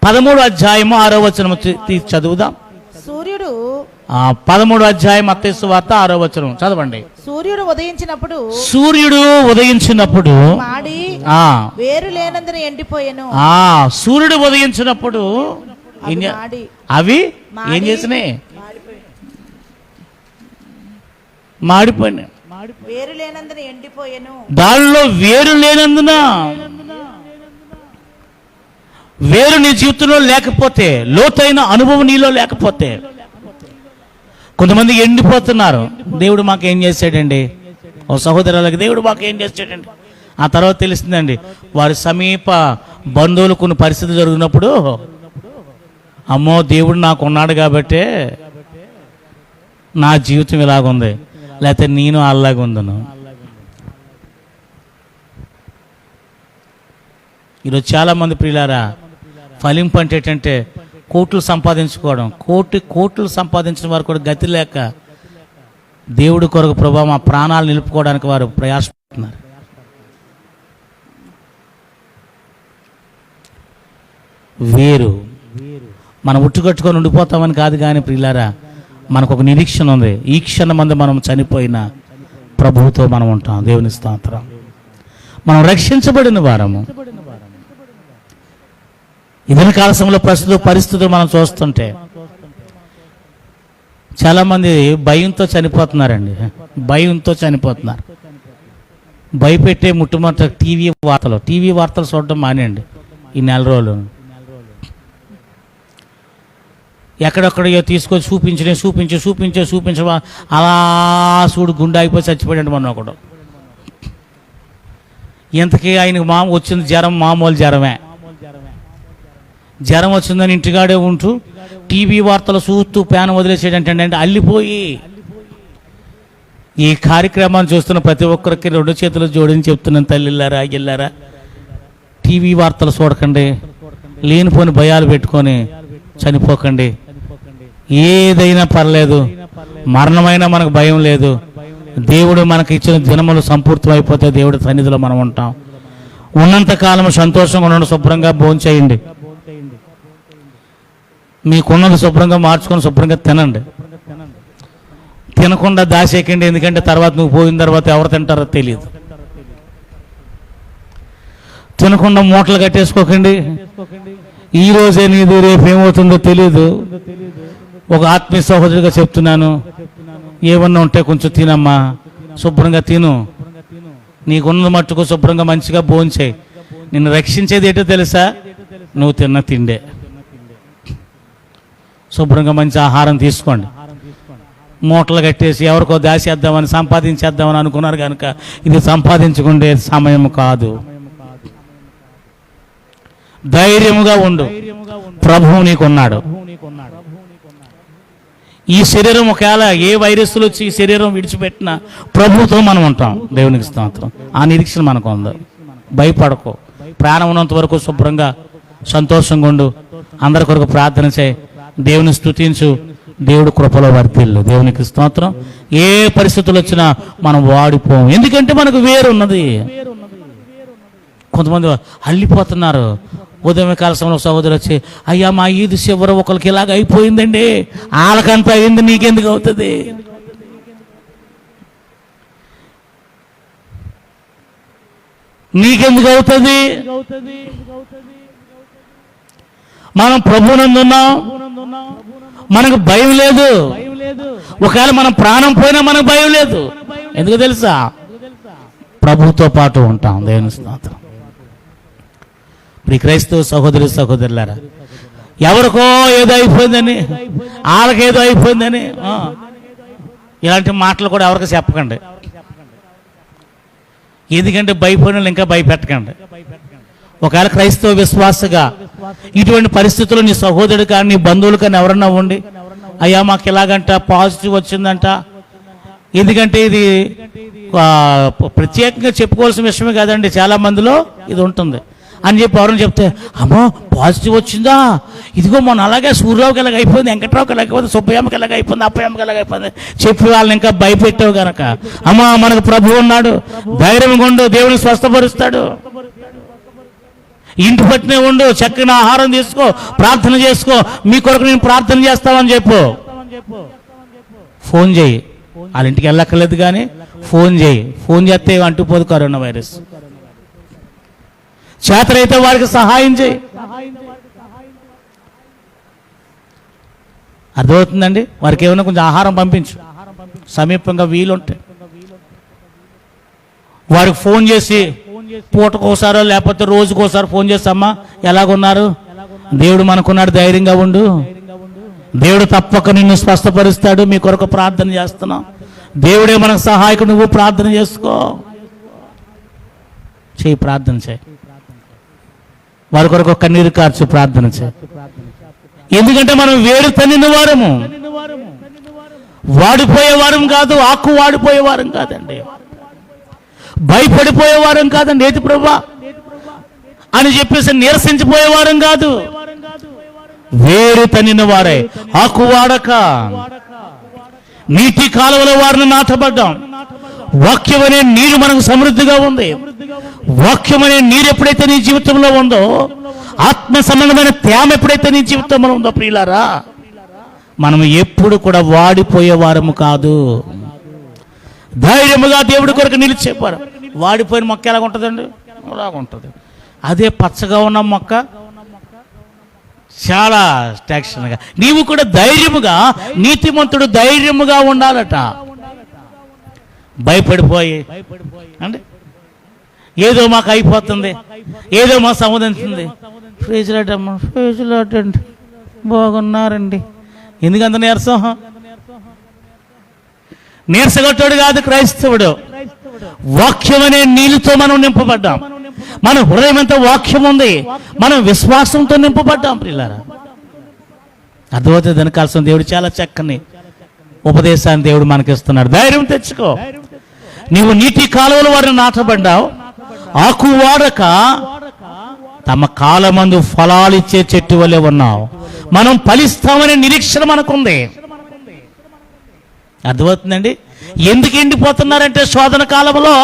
13వ అధ్యాయము 6వ వచనం చదువుదాం. సూర్యుడు 13వ అధ్యాయం మత్తయి సువార్త 6వ వచనం చదవండి. సూర్యుడు ఉదయించినప్పుడు మాడి వేరు లేనందున ఎండిపోయెను. సూర్యుడు ఉదయించినప్పుడు అవి ఏం చేసినాయి? మాడిపోయినాయి. వేరు లేనందున ఎండిపోయెను. దానిలో వేరు లేనందున, వేరు నీ జీవితంలో లేకపోతే, లోతైన అనుభవం నీలో లేకపోతే, కొంతమంది ఎండిపోతున్నారు. దేవుడు మాకు ఏం చేశాడండి? ఓ సహోదరులకి దేవుడు మాకు ఏం చేశాడండి? ఆ తర్వాత తెలుస్తుందండి, వారి సమీప బంధువులు కొన్ని పరిస్థితులు జరిగినప్పుడు, అమ్మో దేవుడు నాకు ఉన్నాడు కాబట్టే నా జీవితం ఇలాగుంది, లేకపోతే నేను అలాగుందను. ఈరోజు చాలామంది ప్రియులారా, ఫలింపు అంటే ఏంటంటే కోట్లు సంపాదించుకోవడం. కోట్లు సంపాదించిన వారు కూడా గతి లేక దేవుడి కొరకు ప్రభావం మా ప్రాణాలు నిలుపుకోవడానికి వారు ప్రయాసపడుతున్నారు. వేరు మనం ఉట్టుకట్టుకొని ఉండిపోతామని కాదు కానీ ప్రియులారా, మనకు ఒక నిరీక్షణ ఉంది. ఈ క్షణం మందు మనం చనిపోయిన ప్రభువుతో మనం ఉంటాం. దేవుని స్తోత్రం. మనం రక్షించబడిన వారము. ఇదే కాలంలో ప్రస్తుత పరిస్థితులు మనం చూస్తుంటే చాలామంది భయంతో చనిపోతున్నారండి. భయంతో చనిపోతున్నారు. భయపెట్టే ముట్టుమట్ట టీవీ వార్తలు చూడడం మానేయండి ఈ నెల రోజులు. ఎక్కడెక్కడో తీసుకొని చూపించ అలా చూడు గుండె అయిపోయి చచ్చిపోయాడు మొన్న ఒకడు. ఇంతకీ ఆయనకు వచ్చింది జ్వరం, మామూలు జ్వరమే. జ్వరం వచ్చిందని ఇంటికాడే ఉంటూ టీవీ వార్తలు చూస్తూ ప్యాన్ వదిలేసేటంటే అల్లిపోయి. ఈ కార్యక్రమాన్ని చూస్తున్న ప్రతి ఒక్కరికి 2 చేతులు జోడించి చెప్తున్నాను, తల్లిల్లారా అయ్యిల్లారా, టీవీ వార్తలు చూడకండి, లేనిపోని భయాలు పెట్టుకొని చనిపోకండి. ఏదైనా పర్లేదు, మరణమైనా మనకు భయం లేదు. దేవుడు మనకి ఇచ్చిన దినములు సంపూర్తం అయిపోతే దేవుడి సన్నిధిలో మనం ఉంటాం. ఉన్నంతకాలం సంతోషంగా ఉండడం, శుభ్రంగా భోంచేయండి. మీకున్నది శుభ్రంగా మార్చుకొని శుభ్రంగా తినండి. తినకుండా దాసేకండి, ఎందుకంటే తర్వాత నువ్వు పోయిన తర్వాత ఎవరు తింటారో తెలియదు. తినకుండా మూటలు కట్టేసుకోకండి. ఈ రోజే నీది, రేపు ఏమవుతుందో తెలియదు. ఒక ఆత్మీయ సహోదరుడిగా చెప్తున్నాను, ఏమన్నా ఉంటే కొంచెం తినమ్మా, శుభ్రంగా తిను, నీకున్నది మట్టుకు శుభ్రంగా మంచిగా భోంచేయి. నిన్ను రక్షించేది ఏంటో తెలుసా? నువ్వు తిన్న తిండే. శుభ్రంగా మంచి ఆహారం తీసుకోండి. మూటలు కట్టేసి ఎవరికో దాచేద్దామని సంపాదించేద్దామని అనుకున్నారు కనుక ఇది సంపాదించుకుంటే సమయం కాదు. ధైర్యముగా ఉండు, ప్రభువు నీకున్నాడు. ఈ శరీరం ఒకవేళ ఏ వైరస్లు వచ్చి ఈ శరీరం విడిచిపెట్టినా ప్రభువుతో మనం ఉంటాం. దేవునికి స్తోత్రం. ఆ నిరీక్షణ మనకు ఉంది. భయపడకు, ప్రాణం ఉన్నంత వరకు శుభ్రంగా సంతోషంగా ఉండు. అందరి కొరకు ప్రార్థన చేయి, దేవుని స్తుతించు, దేవుడు కృపలో వర్తిల్లు. దేవునికి స్తోత్రం. ఏ పరిస్థితులు వచ్చినా మనం వాడిపోం, ఎందుకంటే మనకు వేరున్నది. కొంతమంది అల్లిపోతున్నారు. ఉదయం కాల సమయంలో సహోదరు వచ్చి, అయ్యా మా ఈదు చివరి ఒకరికి ఇలాగ అయిపోయిందండి, వాళ్ళకంతా అయింది, నీకెందుకు అవుతుంది? నీకెందుకు అవుతుంది? మనం ప్రభువునందున్నాం, మనకు భయం లేదు. ఒకవేళ మనం ప్రాణం పోయినా మనకు భయం లేదు. ఎందుకు తెలుసా? ప్రభుతో పాటు ఉంటాం. దేవుని స్తోత్రం. క్రైస్తవ సహోదరులారా, ఎవరికో ఏదో అయిపోయిందని, వాళ్ళకేదో అయిపోయిందని ఇలాంటి మాటలు కూడా ఎవరికి చెప్పకండి. ఎందుకంటే భయపడిన ఇంకా భయపెట్టకండి. ఒకవేళ క్రైస్తవ విశ్వాసగా ఇటువంటి పరిస్థితుల్లో నీ సహోదరుడు కానీ నీ బంధువులు కానీ ఎవరన్నా ఉండి, అయ్యా మాకు ఇలాగంట పాజిటివ్ వచ్చిందంట, ఎందుకంటే ఇది ప్రత్యేకంగా చెప్పుకోవాల్సిన విషయమే కాదండి, చాలా మందిలో ఇది ఉంటుంది అని చెప్పి ఎవరైనా చెప్తే, అమ్మో పాజిటివ్ వచ్చిందా, ఇదిగో మొన్న అలాగే సూర్యరావుకి ఎలాగ అయిపోయింది, వెంకట్రావుకి ఎలాగ అయిపోయింది, సుబ్బయ్యమ్మకి ఎలాగ అయిపోయింది, అప్పయ్యమ్మకి ఎలాగ అయిపోయింది చెప్పి వాళ్ళని ఇంకా భయపెట్టావు కనుక, అమ్మా మనకు ప్రభువు ఉన్నాడు, ధైర్యంగా ఉండు, దేవుని స్వస్థపరుస్తాడు. ఇంటి పట్టినే ఉండు, చక్కని ఆహారం తీసుకో, ప్రార్థన చేసుకో, మీ కొరకు నేను ప్రార్థన చేస్తామని చెప్పు. ఫోన్ చేయి, వాళ్ళ ఇంటికి వెళ్ళక్కర్లేదు కానీ ఫోన్ చేయి. ఫోన్ చేస్తే అంటుపోదు కరోనా వైరస్. చేతనైతే వారికి సహాయం చేయి. అర్థమవుతుందండి? వారికి ఏమైనా కొంచెం ఆహారం పంపించు, సమీపంగా వీలుంటే. వారికి ఫోన్ చేసి పూటకోసారో లేకపోతే రోజుకోసారి ఫోన్ చేస్తామా ఎలాగున్నారు, దేవుడు మనకున్నాడు, ధైర్యంగా ఉండు, దేవుడు తప్పక నిన్ను స్వస్థపరుస్తాడు, మీ కొరకు ప్రార్థన చేస్తున్నాం, దేవుడే మనకు సహాయకుడు, నువ్వు ప్రార్థన చేసుకో. చేయి, ప్రార్థన చేయి. వారి కొరకు కన్నీరు కార్చు ప్రార్థన చేయి. ఎందుకంటే మనం వేరు తన్నిన వారము, వాడిపోయేవారం కాదు, ఆకు వాడిపోయేవారం కాదండి, భయపడిపోయేవారం కాదండి. ఏది ప్రభా అని చెప్పేసి నీరసించిపోయేవారం కాదు, వేరు తన్నిన వారే, ఆకు వాడక నీటి కాలువలో వారిని నాటబడ్డాం. వాక్యం అనే నీరు మనకు సమృద్ధిగా ఉంది. వాక్యం అనే నీరు ఎప్పుడైతే నీ జీవితంలో ఉందో, ఆత్మ సంబంధమైన తేమ ఎప్పుడైతే నీ జీవితంలో ఉందో ప్రియులారా, మనం ఎప్పుడు కూడా వాడిపోయే వారము కాదు. ధైర్యముగా దేవుడి కొరకు నిలిచేవారు. వాడిపోయిన మొక్క ఎలాగుంటుందండి? అలాగుంటుంది. అదే పచ్చగా ఉన్న మొక్క చాలా టెన్షన్గా. నీవు కూడా ధైర్యముగా, నీతిమంతుడు ధైర్యముగా ఉండాలట. భయపడిపోయి అంటే ఏదో మాకు అయిపోతుంది, ఏదో మా సముదంతుంది. ఫ్రీజులాటమ్మా, ఫ్రీజులాటండి, బాగున్నారండి. ఎందుకంత నీరసం? నీరసగొట్టాడు కాదు క్రైస్తవుడు. వాక్యం అనే నీళ్ళతో మనం నింపబడ్డాం. మన హృదయం అంతా వాక్యం ఉంది, మనం విశ్వాసంతో నింపబడ్డాం. ప్రియులారా, అర్థమవుతుంది. దానికి కాల్సిన దేవుడు చాలా చక్కని ఉపదేశాన్ని దేవుడు మనకిస్తున్నాడు. ధైర్యం తెచ్చుకో. నీవు నీటి కాలువల వారిని నాటబడ్డావు. ఆకు వాడక తమ కాలమందు ఫలాలిచ్చే చెట్టు వలె ఉన్నావు. మనం ఫలిస్తామనే నిరీక్షణ మనకుంది. అర్థమవుతుందండి. ఎందుకు ఎండిపోతున్నారంటే శోధన కాలంలో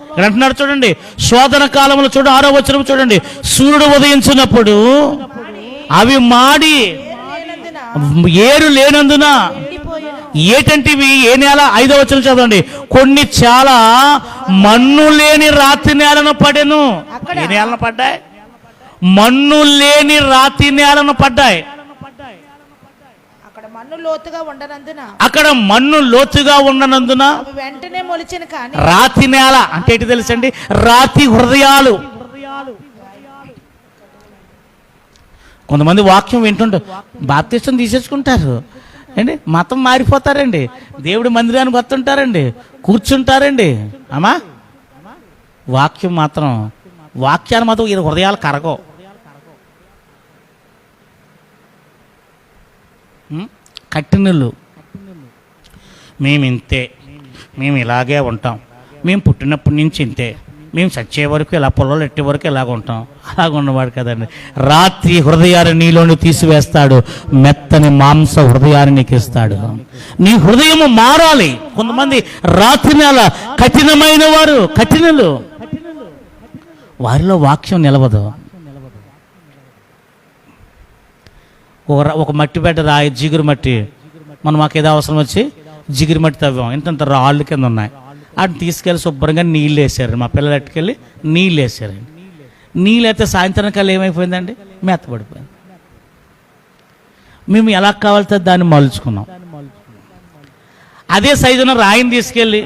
ఇక్కడ అంటున్నాడు చూడండి. శోధన కాలంలో చూడండి, 6వ వచనం చూడండి. సూర్యుడు ఉదయించినప్పుడు అవి మాడి ఏరు లేనందున ఏటంటివి ఏ నేల? 5వ వచనం చదవండి. కొన్ని చాలా మన్ను లేని రాతి నేలను పడెను. ఏ నేలను పడ్డాయి? మన్ను లేని రాతి నేలను పడ్డాయి. అక్కడ మన్ను లోతుగా ఉండనందున వెంటనే మొలిచిన కానీ రాతి నేల అంటే ఏంటి తెలుసండి? రాతి హృదయాలు. కొంతమంది వాక్యం వింటుంటారు, బాప్తిస్తం తీసేసుకుంటారు అండి, మతం మారిపోతారండి, దేవుడి మందిరానికి వస్తుంటారండి, కూర్చుంటారండి. అమ్మా, వాక్యాన్ని మాత్రం ఈ హృదయాలు కరగవు. కట్టినళ్ళు మేము ఇంతే, మేము ఇలాగే ఉంటాం, మేము పుట్టినప్పటి నుంచి ఇంతే, మేము చచ్చే వరకు ఇలా పొలాలు ఎట్టే వరకు ఇలాగ ఉంటాం. అలాగ ఉన్నవాడు కదండి. రాత్రి హృదయాన్ని నీలోని తీసివేస్తాడు, మెత్తని మాంస హృదయాన్ని నీకు ఇస్తాడు. నీ హృదయము మారాలి. కొంతమంది రాత్రి నెల కఠినమైన వారు, కఠినలు, వారిలో వాక్యం నిలవదు. ఒక మట్టి బెడ్డ రాయి, జిగురు మట్టి, మాకు ఏదో అవసరం వచ్చి జిగురు మట్టి తవ్వాం, ఇంతంత రాళ్ళు కింద ఉన్నాయి. వాటిని తీసుకెళ్ళి శుభ్రంగా నీళ్ళు వేసారు. మా పిల్లలు ఎట్టుకెళ్ళి నీళ్ళు వేసారండి. నీళ్ళు అయితే సాయంత్రం కల్లా ఏమైపోయిందండి? మెత్తబడిపోయింది. మేము ఎలా కావాలితే దాన్ని మలుచుకున్నాం. అదే సైజున రాయిని తీసుకెళ్ళి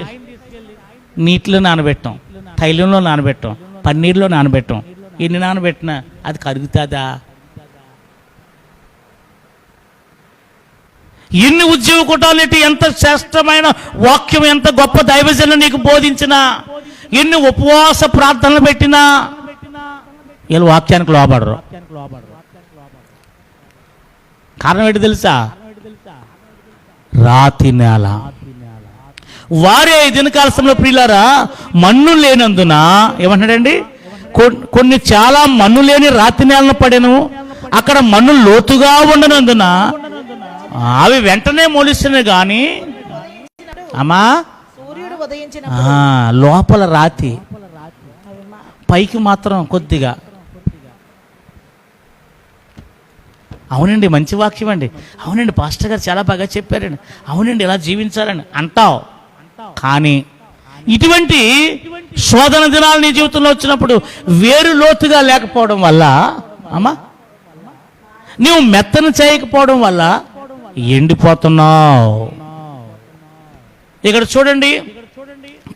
నీటిలో నానబెట్టాం, తైలంలో నానబెట్టాం, పన్నీరులో నానబెట్టాం. ఎన్ని నానబెట్టినా అది కరుగుతుందా? ఎన్ని ఉద్యోగ కుటాలు, ఎంత శ్రేష్టమైన వాక్యం, ఎంత గొప్ప దైవజనులు నీకు బోధించినా, ఎన్ని ఉపవాస ప్రార్థనలు పెట్టినా వీళ్ళు వాక్యానికి లోబడరు. కారణం ఏంటి తెలుసా? రాతి నేల. వారే దినకాలశంలో ప్రియులారా మన్ను లేనందున ఏమంటాడండి? కొన్ని చాలా మన్ను లేని రాతి నేలను పడెను. అక్కడ మన్ను లోతుగా ఉండనందున అవి వెంటనే మొలిసినవి కానీ అమ్మా సూర్యుడు ఉదయించిన లోపల రాతి, పైకి మాత్రం కొద్దిగా. అవునండి, మంచి వాక్యం అండి, అవునండి పాస్టర్ గారు చాలా బాగా చెప్పారండి, అవునండి ఇలా జీవించాలని అంటావు. కానీ ఇటువంటి శోధన దినాలు నీ జీవితంలో వచ్చినప్పుడు వేరు లోతుగా లేకపోవడం వల్ల, అమ్మా నువ్వు మెత్తను చేయకపోవడం వల్ల ఎండిపోతున్నావు. ఇక్కడ చూడండి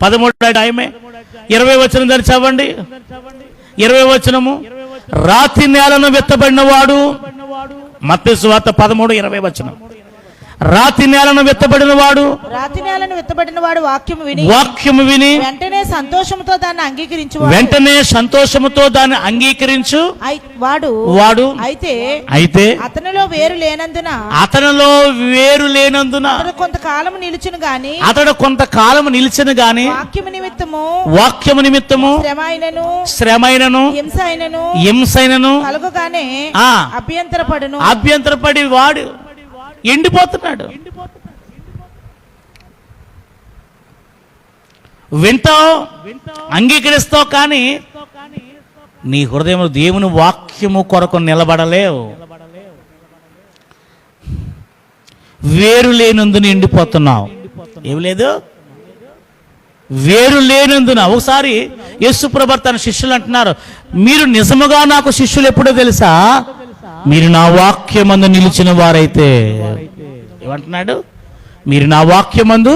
13వ అధ్యాయమే 20వ వచనం దాన్ని చదవండి. 20వ వచనము, రాతి నేలను విత్తబడినవాడు, మత్తయి సువార్త 13:20 వచనం. రాతి నేలను విత్తబడిన వాడు వాక్యము విని వెంటనే సంతోషముతో దాన్ని అంగీకరించు వాడు అయితే అతనిలో వేరు లేనందున అతడు కొంతకాలము నిలిచిన గాని వాక్యము నిమిత్తము శ్రమైనను హింసైనను అభ్యంతరపడి వాడు ఎండిపోతున్నాడు. వింటావు, అంగీకరిస్తావు, కానీ నీ హృదయంలో దేవుని వాక్యము కొరకు నిలబడలేవు. వేరు లేనందున ఎండిపోతున్నావు. ఏమి లేదు, వేరు లేనందున. ఒకసారి యేసుప్రభు తన శిష్యులు అంటున్నారు, మీరు నిజముగా నాకు శిష్యులు ఎప్పుడో తెలుసా? మీరు నా వాక్యమందు నిలిచిన వారైతే, ఏమంటున్నాడు? మీరు నా వాక్యమందు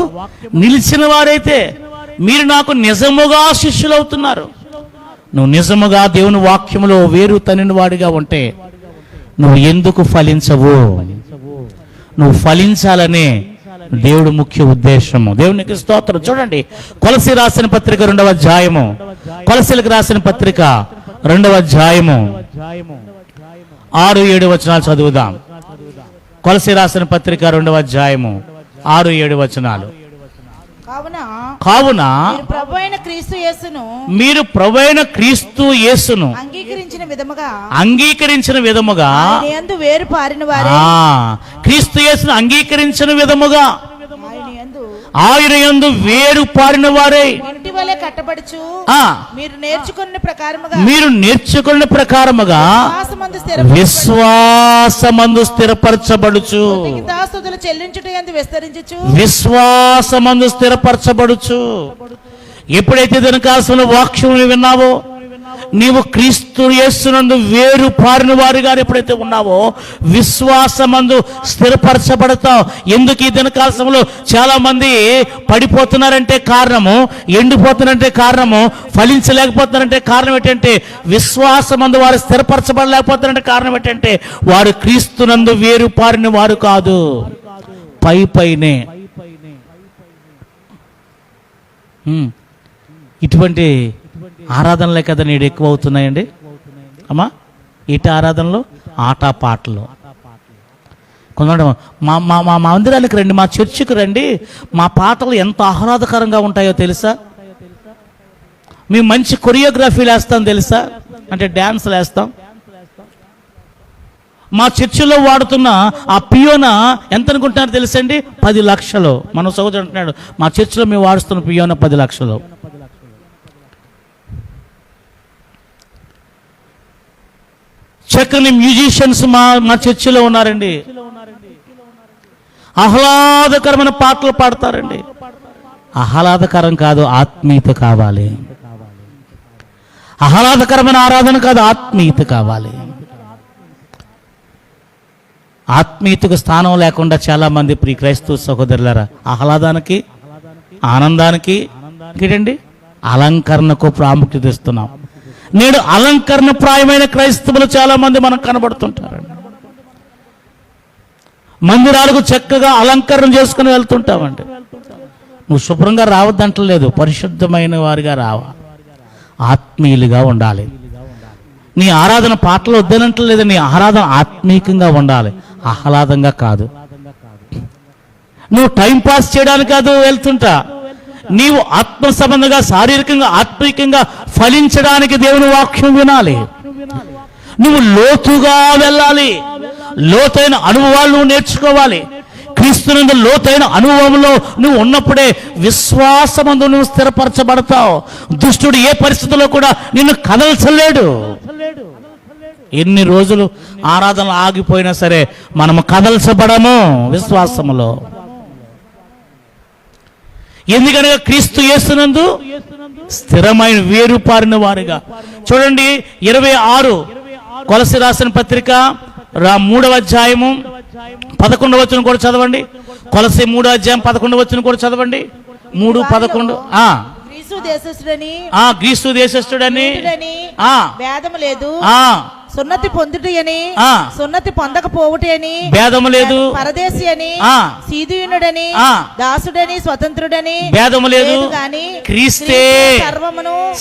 నిలిచిన వారైతే మీరు నాకు నిజముగా శిష్యులవుతున్నారు. నువ్వు నిజముగా దేవుని వాక్యములో వేరు తనిన వాడిగా ఉంటే నువ్వు ఎందుకు ఫలించవు? నువ్వు ఫలించాలనే దేవుడు ముఖ్య ఉద్దేశము. దేవునికి స్తోత్రం. చూడండి, కొలసి రాసిన పత్రిక 2వ అధ్యాయము, కొలసీలకు రాసిన పత్రిక 2వ అధ్యాయము 6-7 వచనాలు చదువుదాం. కొలసి రాసిన పత్రిక 2వ అధ్యాయము 6-7 వచనాలు. కావున మీరు ప్రభువైన క్రీస్తు యేసును అంగీకరించిన విధముగా ఆయన యందు వేరు పారిన వారే, క్రీస్తు యేసును అంగీకరించిన విధముగా ఆయన యందు ఆయన యందు వేరు పారిన వారే ఇంటి వలె కట్టబడుచు మీరు నేర్చుకున్న ప్రకారముగా విశ్వాసమందు స్థిరపరచబడుచు, చెల్లించుట యందు విశ్వాసమందు స్థిరపరచబడుచు. ఎప్పుడైతే దినకాలంలో వాక్యం విన్నావో, నీవు క్రీస్తు యేసునందు వేరు పారిన వారిగా ఎప్పుడైతే ఉన్నావో విశ్వాసమందు స్థిరపరచబడతావు. ఎందుకు ఈ దినకాలంలో చాలా మంది పడిపోతున్నారంటే కారణము, ఎండిపోతున్నారంటే కారణము, ఫలించలేకపోతున్నారంటే కారణం ఏంటంటే విశ్వాసమందు వారు స్థిరపరచబడలేకపోతున్నారంటే కారణం ఏంటంటే వారు క్రీస్తునందు వేరు పారిన వారు కాదు, పైనే. ఇటువంటి ఆరాధనలే కదా నేడు ఎక్కువ అవుతున్నాయండి అమ్మా. ఇటు ఆరాధనలు, ఆటా పాటలు. కొందరు మా మా మా మందిరానికి రండి, మా చర్చికి రండి, మా పాటలు ఎంత ఆహ్లాదకరంగా ఉంటాయో తెలుసా, మేము మంచి కొరియోగ్రఫీలు వేస్తాం తెలుసా, అంటే డ్యాన్సులు వేస్తాం. మా చర్చిలో వాడుతున్న ఆ పియోనా ఎంత అనుకుంటున్నారు తెలుసండి? 10 లక్షలు. మన సోదరుడు అంటున్నాడు మా చర్చిలో మేము వాడుస్తున్న పియోనా 10 లక్షలు. చక్కని మ్యూజిషియన్స్ మా చర్చిలో ఉన్నారండి, ఆహ్లాదకరమైన పాటలు పాడతారండి. ఆహ్లాదకరం కాదు, ఆత్మీయత కావాలి. ఆహ్లాదకరమైన ఆరాధన కాదు, ఆత్మీయత కావాలి. ఆత్మీయతకు స్థానం లేకుండా చాలా మంది ప్రియ క్రైస్తవ సహోదరులారా ఆహ్లాదానికి, ఆనందానికి, ఏంటండి అలంకరణకు ప్రాముఖ్యత ఇస్తున్నాం. నేడు అలంకరణ ప్రాయమైన క్రైస్తవులు చాలా మంది మనకు కనబడుతుంటారండి. మందిరాలకు చక్కగా అలంకరణ చేసుకుని వెళ్తుంటామండి. నువ్వు శుభ్రంగా రావద్దంటలేదు, పరిశుద్ధమైన వారిగా రావా, ఆత్మీయులుగా ఉండాలి. నీ ఆరాధన పాటలు వద్దనంటలేదు, నీ ఆరాధన ఆత్మీయంగా ఉండాలి, ఆహ్లాదంగా కాదు. నువ్వు టైం పాస్ చేయడానికి కాదు వెళ్తుంటా, నీవు ఆత్మ సంబంధంగా, శారీరకంగా, ఆత్మీయంగా ఫలించడానికి దేవుని వాక్యం వినాలి. నువ్వు లోతుగా వెళ్ళాలి, లోతైన అనుభవాలు నువ్వు నేర్చుకోవాలి. క్రీస్తునందు లోతైన అనుభవంలో నువ్వు ఉన్నప్పుడే విశ్వాసమందు నువ్వు స్థిరపరచబడతావు. దుష్టుడు ఏ పరిస్థితుల్లో కూడా నిన్ను కదల్చలేడు. ఎన్ని రోజులు ఆరాధనలు ఆగిపోయినా సరే మనము కదల్చబడము విశ్వాసములో. ఎందుకనగా క్రీస్తు యేసునందు స్థిరమైన వేరు పారిన వారుగా. చూడండి 26 కొలసి రాసిన పత్రిక 3వ అధ్యాయము 11వ వచనం కూడా చదవండి. కొలసి 3వ అధ్యాయం 11వ వచనం కూడా చదవండి. 3:11. గ్రీసు దేశస్థుడని భేదము లేదు, సున్నతి పొందుటి అని సున్నతి పొందకపోవుటి అని భేదము లేదు, పరదేశి అని సీదీయునుడని దాసుడని స్వతంత్రుడని భేదము లేదు, క్రీస్తే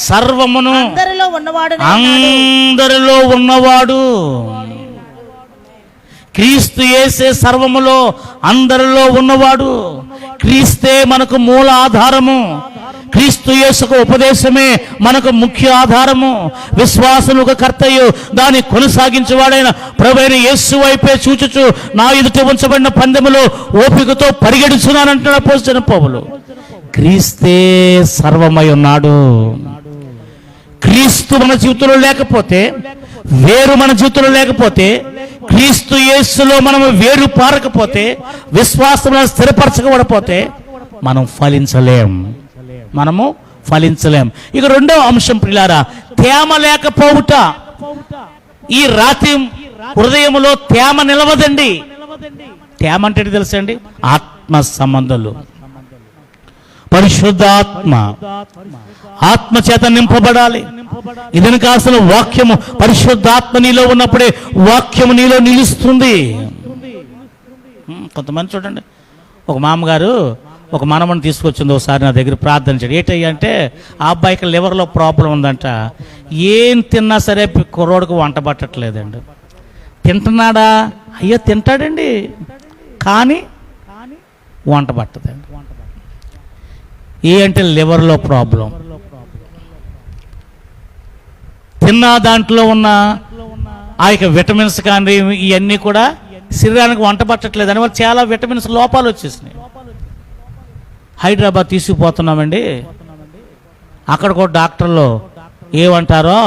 సర్వమును అందరిలో ఉన్నవాడు. క్రీస్తు యేసే సర్వములో అందరిలో ఉన్నవాడు. క్రీస్తే మనకు మూల ఆధారము. క్రీస్తు యేసుకు ఉపదేశమే మనకు ముఖ్య ఆధారము. విశ్వాసముకు కర్తయు దాన్ని కొనసాగించేవాడైన ప్రభువైన యేసు వైపే చూచుచు నా ఎదుట ఉంచబడిన పందెములో ఓపికతో పరిగెడుచున్నానంటున్న అపోస్తలుడైన పౌలు. క్రీస్తే సర్వమై ఉన్నాడు. క్రీస్తు మన జీవితంలో లేకపోతే, వేరు మన జీవితంలో లేకపోతే, క్రీస్తు యేసులో మనము వేరు పారకపోతే, విశ్వాసంలో స్థిరపరచకపోతే మనం ఫలించలేం. ఇక రెండవ అంశం ప్రియులారా, తేమ లేకపోవుట. ఈ హృదయములో తేమ నిలవదండి. తేమ అంటే ఏంటి తెలుసా అండి? ఆత్మ సంబంధాలు, పరిశుద్ధాత్మ, ఆత్మ చేత నింపబడాలి. ఇదని కాసిన వాక్యము, పరిశుద్ధాత్మ నీలో ఉన్నప్పుడే వాక్యము నీలో నిలుస్తుంది. కొంతమంది చూడండి, ఒక మామగారు ఒక మనమని తీసుకొచ్చింది ఒకసారి నా దగ్గర ప్రార్థన చేయడం. ఏంటయ్యా అంటే, ఆ అబ్బాయికి లివర్లో ప్రాబ్లం ఉందంట. ఏం తిన్నా సరే కుర్రోడికి వంట పట్టట్లేదండి. తింటున్నాడా? అయ్యో తింటాడండి, కానీ వంట పట్టదండి. ఏ అంటే లివర్లో ప్రాబ్లం. తిన్న దాంట్లో ఉన్న ఆ యొక్క విటమిన్స్ కానీ ఇవన్నీ కూడా శరీరానికి వంట పట్టట్లేదు. దానివల్ల చాలా విటమిన్స్ లోపాలు వచ్చేసినాయి. హైదరాబాద్ తీసుకుపోతున్నామండి. అక్కడ కూడా డాక్టర్లు ఏమంటారో,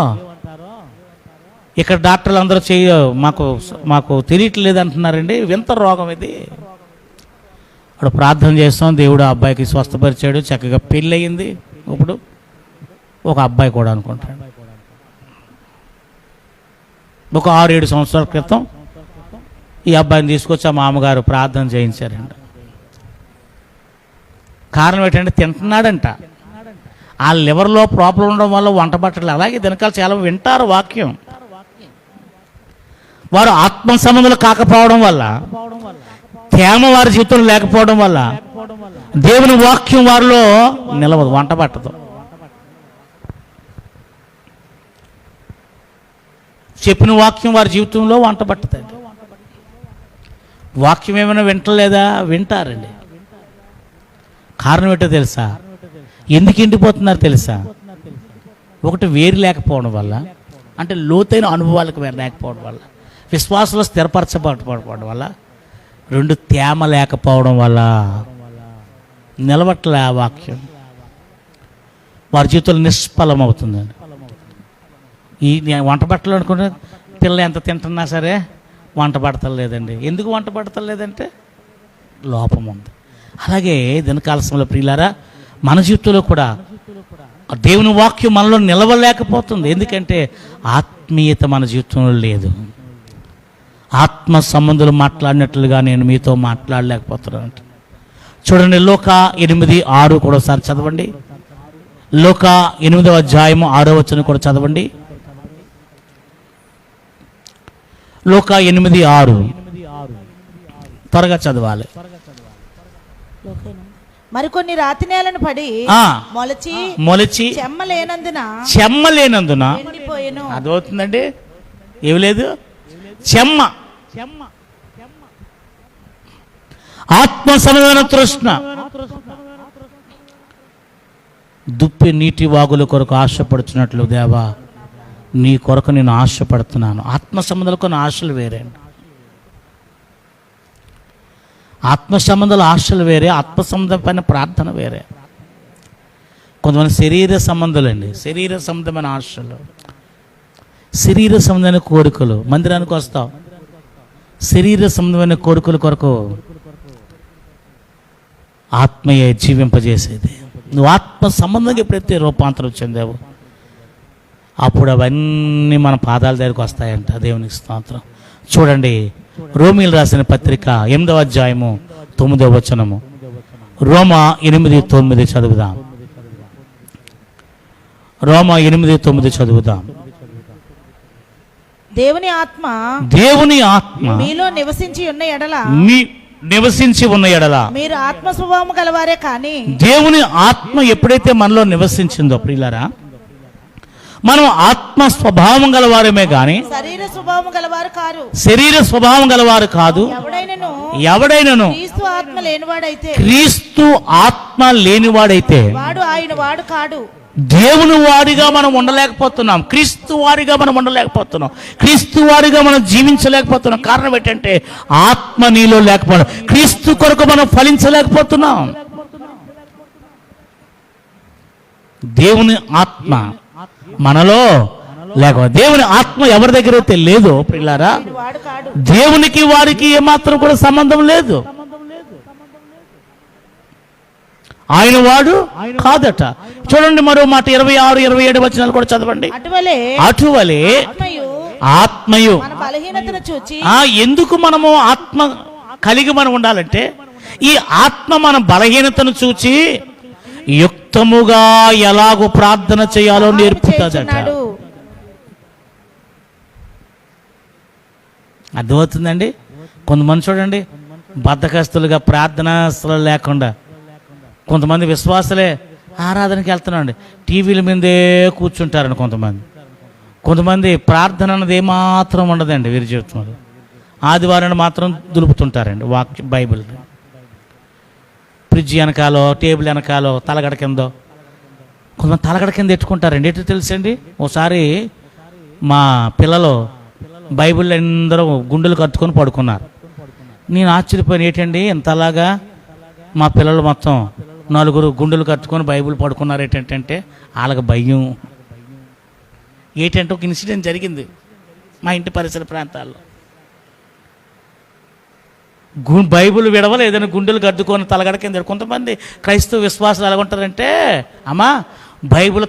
ఇక్కడ డాక్టర్లు అందరూ మాకు తెలియట్లేదు అంటున్నారండి. వింత రోగం ఇది. అక్కడ ప్రార్థన చేస్తాం, దేవుడు ఆ అబ్బాయికి స్వస్థపరిచాడు, చక్కగా పెళ్ళి అయ్యింది. ఇప్పుడు ఒక అబ్బాయి కూడా అనుకుంటాడు. ఒక 6-7 సంవత్సరాల క్రితం ఈ అబ్బాయిని తీసుకొచ్చి ఆ మామగారు ప్రార్థన చేయించారంట. కారణం ఏంటంటే తింటున్నాడంట. ఆ లివర్లో ప్రాబ్లం ఉండడం వల్ల వంట పట్టలేదు. అలాగే వెనకాల చాలా వింటారు వాక్యం. వారు ఆత్మ సంబంధాలు కాకపోవడం వల్ల, తేమ వారి జీవితంలో లేకపోవడం వల్ల దేవుని వాక్యం వారిలో నిలవదు, వంట పట్టదు. చెప్పిన వాక్యం వారి జీవితంలో వంట పట్టదండి. వాక్యం ఏమైనా వింటలేదా? వింటారండి. కారణం ఏంటో తెలుసా? ఎందుకు ఎండిపోతున్నారు తెలుసా? ఒకటి వేరు లేకపోవడం వల్ల, అంటే లోతైన అనుభవాలకు లేకపోవడం వల్ల, విశ్వాసంలో స్థిరపరచబడకపోవడం వల్ల, 2 తేమ లేకపోవడం వల్ల నిలబట్లే ఆ వాక్యం. వారి జీవితంలో నిష్ఫలం అవుతుందండి. ఈ వంట పట్టలు అనుకుంటే పిల్ల ఎంత తింటున్నా సరే వంట పడతలేదండి. ఎందుకు వంట పడతలేదంటే లోపం ఉంది. అలాగే దినకాలసంలో ప్రియులారా, మన జీవితంలో కూడా దేవుని వాక్యం మనలో నిలవలేకపోతుంది. ఎందుకంటే ఆత్మీయత మన జీవితంలో లేదు. ఆత్మ సంబంధులు మాట్లాడినట్లుగా నేను మీతో మాట్లాడలేకపోతున్నాను. చూడండి, లూకా 8:6 కూడా ఒకసారి చదవండి. లూకా 8వ అధ్యాయము 6వ వచనం కూడా చదవండి. లూకా 8:6 త్వరగా చదవాలి. మరికొన్ని రాతి నేలను పడి మొలచి చెమ్మలేనందున ఎండిపోయెను. అదవుతుందండి. ఏమి లేదు, చెమ్మ. ఆత్మ సంబంధమైన తృష్ణ. దుప్పి నీటి వాగుల కొరకు ఆశపడుతున్నట్లు దేవా నీ కొరకు నేను ఆశపడుతున్నాను. ఆత్మ సంబంధాలకు కొన్ని ఆశలు వేరే. ఆత్మ సంబంధాల ఆశలు వేరే, ఆత్మ సంబంధమైన ప్రార్థన వేరే. కొంతమంది శరీర సంబంధాలండి, శరీర సంబంధమైన ఆశలు, శరీర సంబంధమైన కోరికలు. మందిరానికి వస్తావు, శరీర సంబంధమైన కోరికల కొరకు ఆత్మీయ జీవింపజేసేది. నువ్వు ఆత్మ సంబంధంగా ఎప్పుడైతే రూపాంతరం చెందావు అప్పుడు అవన్నీ మన పాదాల దగ్గరికి వస్తాయంట. దేవునికి స్తోత్రం. చూడండి, రోమీలు రాసిన పత్రిక 8వ అధ్యాయము 9వ వచనము. రోమా 8:9 చదువుదాం. రోమా 8:9 చదువుదాం. దేవుని ఆత్మ మీలో నివసించి ఉన్న ఎడల మీరు ఆత్మ స్వభావము గలవారే. కానీ దేవుని ఆత్మ ఎప్పుడైతే మనలో నివసించిందో ప్రియులారా, మనం ఆత్మ స్వభావం గలవారమే గాని శరీర స్వభావం గలవారు కాదు. ఎవడైనను క్రీస్తు ఆత్మ లేనివాడైతే వాడు ఆయన వాడు కాడు. దేవుని వారిగా మనం ఉండలేకపోతున్నాం, క్రీస్తు వారిగా మనం ఉండలేకపోతున్నాం, క్రీస్తు వారిగా మనం జీవించలేకపోతున్నాం. కారణం ఏంటంటే ఆత్మ నీలో లేకపోవడం. క్రీస్తు కొరకు మనం ఫలించలేకపోతున్నాం. దేవుని ఆత్మ మనలో లేక, దేవుని ఆత్మ ఎవరి దగ్గర అయితే లేదో ప్రియులారా, దేవునికి వారికి ఏమాత్రం కూడా సంబంధం లేదు. ఆయన వాడు కాదట. చూడండి మరో మాట 26, 27 వచనాలు కూడా చదవండి. అటువలే ఆత్మయు. మన బలహీనతను చూచి ఎందుకు మనము ఆత్మ కలిగి మనం ఉండాలంటే ఈ ఆత్మ మన బలహీనతను చూచి యుక్తముగా ఎలాగో ప్రార్థన చేయాలో నేర్పుతుందట. చేయుచున్నాడు. అర్థమవుతుందండి? కొంతమంది చూడండి బద్ధకస్తులుగా ప్రార్థన అసలు లేకుండా, కొంతమంది విశ్వాసులే ఆరాధనకి వెళ్తున్నాండి టీవీల మీదే కూర్చుంటారండి. కొంతమంది ప్రార్థన అన్నది ఏమాత్రం ఉండదండి వీరి జీవితంలో. ఆదివారాన్ని మాత్రం దులుపుతుంటారండి బైబిల్. ఫ్రిడ్జ్ వెనకాలో, టేబుల్ వెనకాలో, తలగడ కిందో, కొంతమంది తలగడ కింద ఎట్టుకుంటారండి. ఎటు తెలుసండి, ఓసారి మా పిల్లలు బైబిల్ అందరూ గుండెలు కట్టుకొని పడుకున్నారు. నేను ఆశ్చర్యపోయాను, ఏంటండి ఇంతలాగా మా పిల్లలు మొత్తం 4 గుండెలు కట్టుకొని బైబిల్ పడుకున్నారు ఏంటంటే వాళ్ళకి భయం. ఏంటంటే ఒక ఇన్సిడెంట్ జరిగింది మా ఇంటి పరిసర ప్రాంతాల్లో. బైబిల్ విడవలు ఏదైనా గుండెలు కట్టుకొని తలగడ కింద. కొంతమంది క్రైస్తవ విశ్వాసాలు ఎలా ఉంటారంటే, అమ్మా బైబిల్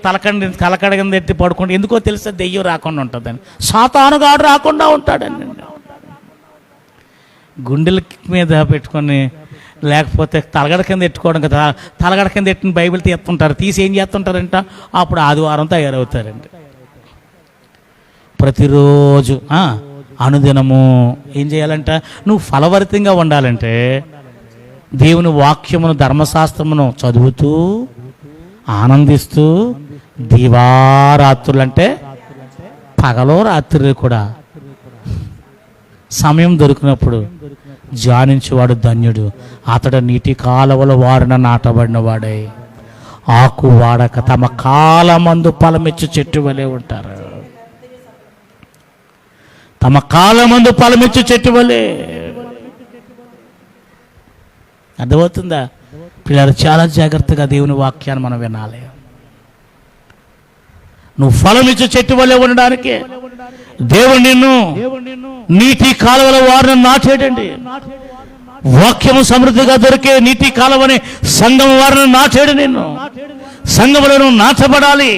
తలకడ కింద ఎత్తి పడుకుంటే ఎందుకో తెలిస్తే దెయ్యం రాకుండా ఉంటుందని, సాతానుగాడు రాకుండా ఉంటాడండి. గుండెల మీద పెట్టుకొని, లేకపోతే తలగడ కింద ఎట్టుకోవడం కదా, తలగడ కింద ఎట్టిన బైబిల్ తీస్తుంటారు. తీసి ఏం చేస్తుంటారంట, అప్పుడు ఆదివారం తయారవుతారండి. ప్రతిరోజు అనుదినము ఏం చేయాలంట, నువ్వు ఫలవరితంగా ఉండాలంటే దేవుని వాక్యమును, ధర్మశాస్త్రమును చదువుతూ ఆనందిస్తూ దివారాత్రులు అంటే పగలో రాత్రి కూడా సమయం దొరికినప్పుడు ధ్యానించేవాడు ధన్యుడు. అతడు నీటి కాలవల వారిన నాటబడిన వాడై ఆకు వాడక తమ కాలమందు ఫలమిచ్చు చెట్టు వలె ఉంటారు. తమ కాలమందు ఫలమిచ్చు చెట్టు వలె. అర్థమవుతుందా పిల్లలు? చాలా జాగ్రత్తగా దేవుని వాక్యాన్ని మనం వినాలి. నువ్వు ఫలమిచ్చు చెట్టు వలె ఉండడానికి దేవుడు నిన్ను నీటి కాలువల వారిని నాటేడండి. వాక్యము సమృద్ధిగా దొరికే నీటి కాలువని సంఘం వారిని నాటేడు. నిన్ను సంఘములను నాటబడాలి.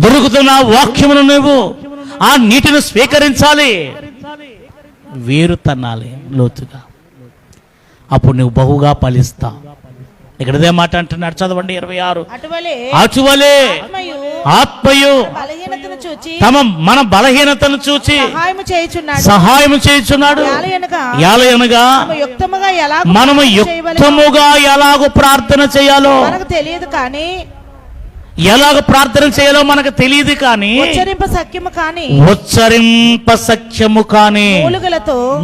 దొరుకుతున్న వాక్యమును నువ్వు ఆ నీటిని స్వీకరించాలి, వేరు తన్నాలి లోతుగా. అప్పుడు నువ్వు బహుగా ఫలిస్తావు. ఇక్కడదే మాట అంటున్నాడు, చదవండి 26. అటువలే ఆత్మయు మన బలహీనతను చూచి సహాయము చేయుచున్నాడు. యాలయనగా మనము యుక్తముగా ఎలాగో ప్రార్థన చేయాలో మనకు తెలియదు, కానీ ఎలాగ ప్రార్థన చేయాలో మనకు తెలియదు, కానీ ఉచ్చరింప సఖ్యము కానీ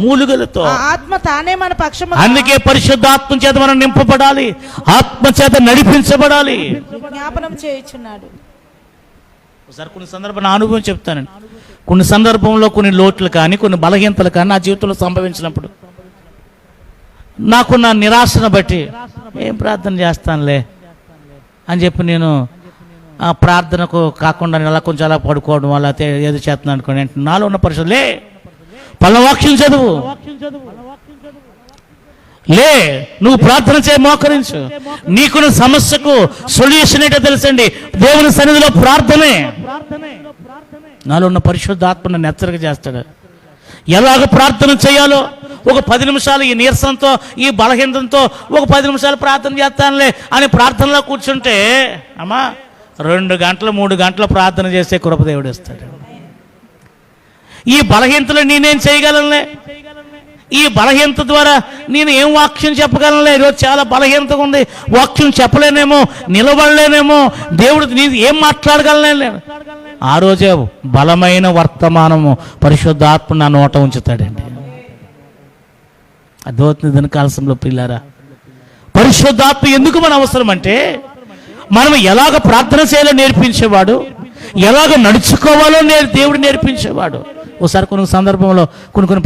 మూలుగలతో ఆత్మ తానే మన పక్షము. అందుకే పరిశుద్ధాత్మ చేత మనం నింపబడాలి, ఆత్మ చేత నడిపించబడాలి. జ్ఞాపనం చేయుచున్నాడు. ఒకసారి కొన్ని సందర్భం నా అనుభవం చెప్తానండి. కొన్ని సందర్భంలో కొన్ని లోట్లు కానీ కొన్ని బలహీనతలు కానీ నా జీవితంలో సంభవించినప్పుడు నాకున్న నిరాశను బట్టి ఏం ప్రార్థన చేస్తానులే అని చెప్పి నేను ఆ ప్రార్థనకు కాకుండా నెల కొంచెం అలా పడుకోవడం వల్ల ఏదో చేస్తున్నాను అనుకోండి, నాలో ఉన్న పరిస్థితులే పలవాక్యం చదువు, లే నువ్వు ప్రార్థన చేయ మోకరించు. నీకున్న సమస్యకు సొల్యూషన్ ఏంటో తెలుసండి, దేవుని సన్నిధిలో ప్రార్థనే. నాలో ఉన్న పరిశుద్ధాత్మను హెచ్చరిక చేస్తాడు ఎలాగ ప్రార్థన చేయాలో. ఒక 10 నిమిషాలు ఈ నీరసంతో ఈ బలహీనతతో ఒక 10 నిమిషాలు ప్రార్థన చేస్తానులే అని ప్రార్థనలో కూర్చుంటే అమ్మా 2 గంటలు 3 గంటలు ప్రార్థన చేసే కృప దేవుడు ఇస్తాడు. ఈ బలహీనతలో నేనేం చేయగలనులే, ఈ బలహీనత ద్వారా నేను ఏం వాక్యం చెప్పగలనులే, ఈరోజు చాలా బలహీనతగా ఉంది, వాక్యం చెప్పలేనేమో, నిలబడలేనేమో, దేవుడు నేను ఏం మాట్లాడగలనే. ఆ రోజే బలమైన వర్తమానము పరిశుద్ధాత్మ నా నోట ఉంచుతాడండి. అర్థమవుతుంది దీని కాలశంలో పిల్లారా? పరిశుద్ధాత్మ ఎందుకు మన అవసరం అంటే మనం ఎలాగ ప్రార్థన చేయాలో నేర్పించేవాడు, ఎలాగ నడుచుకోవాలో దేవుడు నేర్పించేవాడు. ఒకసారి కొన్ని సందర్భంలో కొన్ని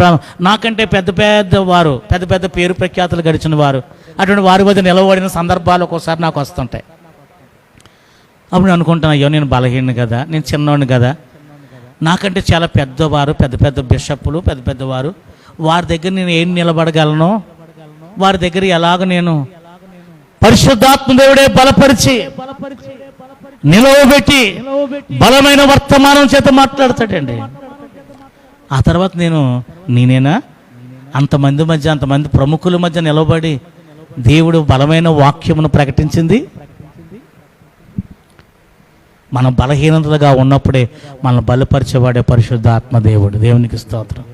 నాకంటే పెద్ద పెద్ద పేరు ప్రఖ్యాతులు గడిచిన వారు అటువంటి వారి వద్ద నిలబడిన సందర్భాలు ఒక్కోసారి నాకు వస్తుంటాయి. అప్పుడు నేను అనుకుంటాను, అయ్యో నేను బలహీనుని కదా, నేను చిన్నవాడిని కదా, నాకంటే చాలా పెద్దవారు పెద్ద బిషప్పులు పెద్దవారు, వారి దగ్గర నేను ఏం నిలబడగలను, వారి దగ్గర ఎలాగ నేను పరిశుద్ధాత్మ దేవుడే బలపరిచి నిలవబెట్టి బలమైన వర్తమానం చేత మాట్లాడతాడండి. ఆ తర్వాత నేనేనా అంతమంది మధ్య, అంతమంది ప్రముఖుల మధ్య నిలబడి దేవుడు బలమైన వాక్యమును ప్రకటించింది? మనం బలహీనతగా ఉన్నప్పుడే మనం బలపరిచేవాడే పరిశుద్ధ ఆత్మదేవుడు. దేవునికి స్తోత్రం.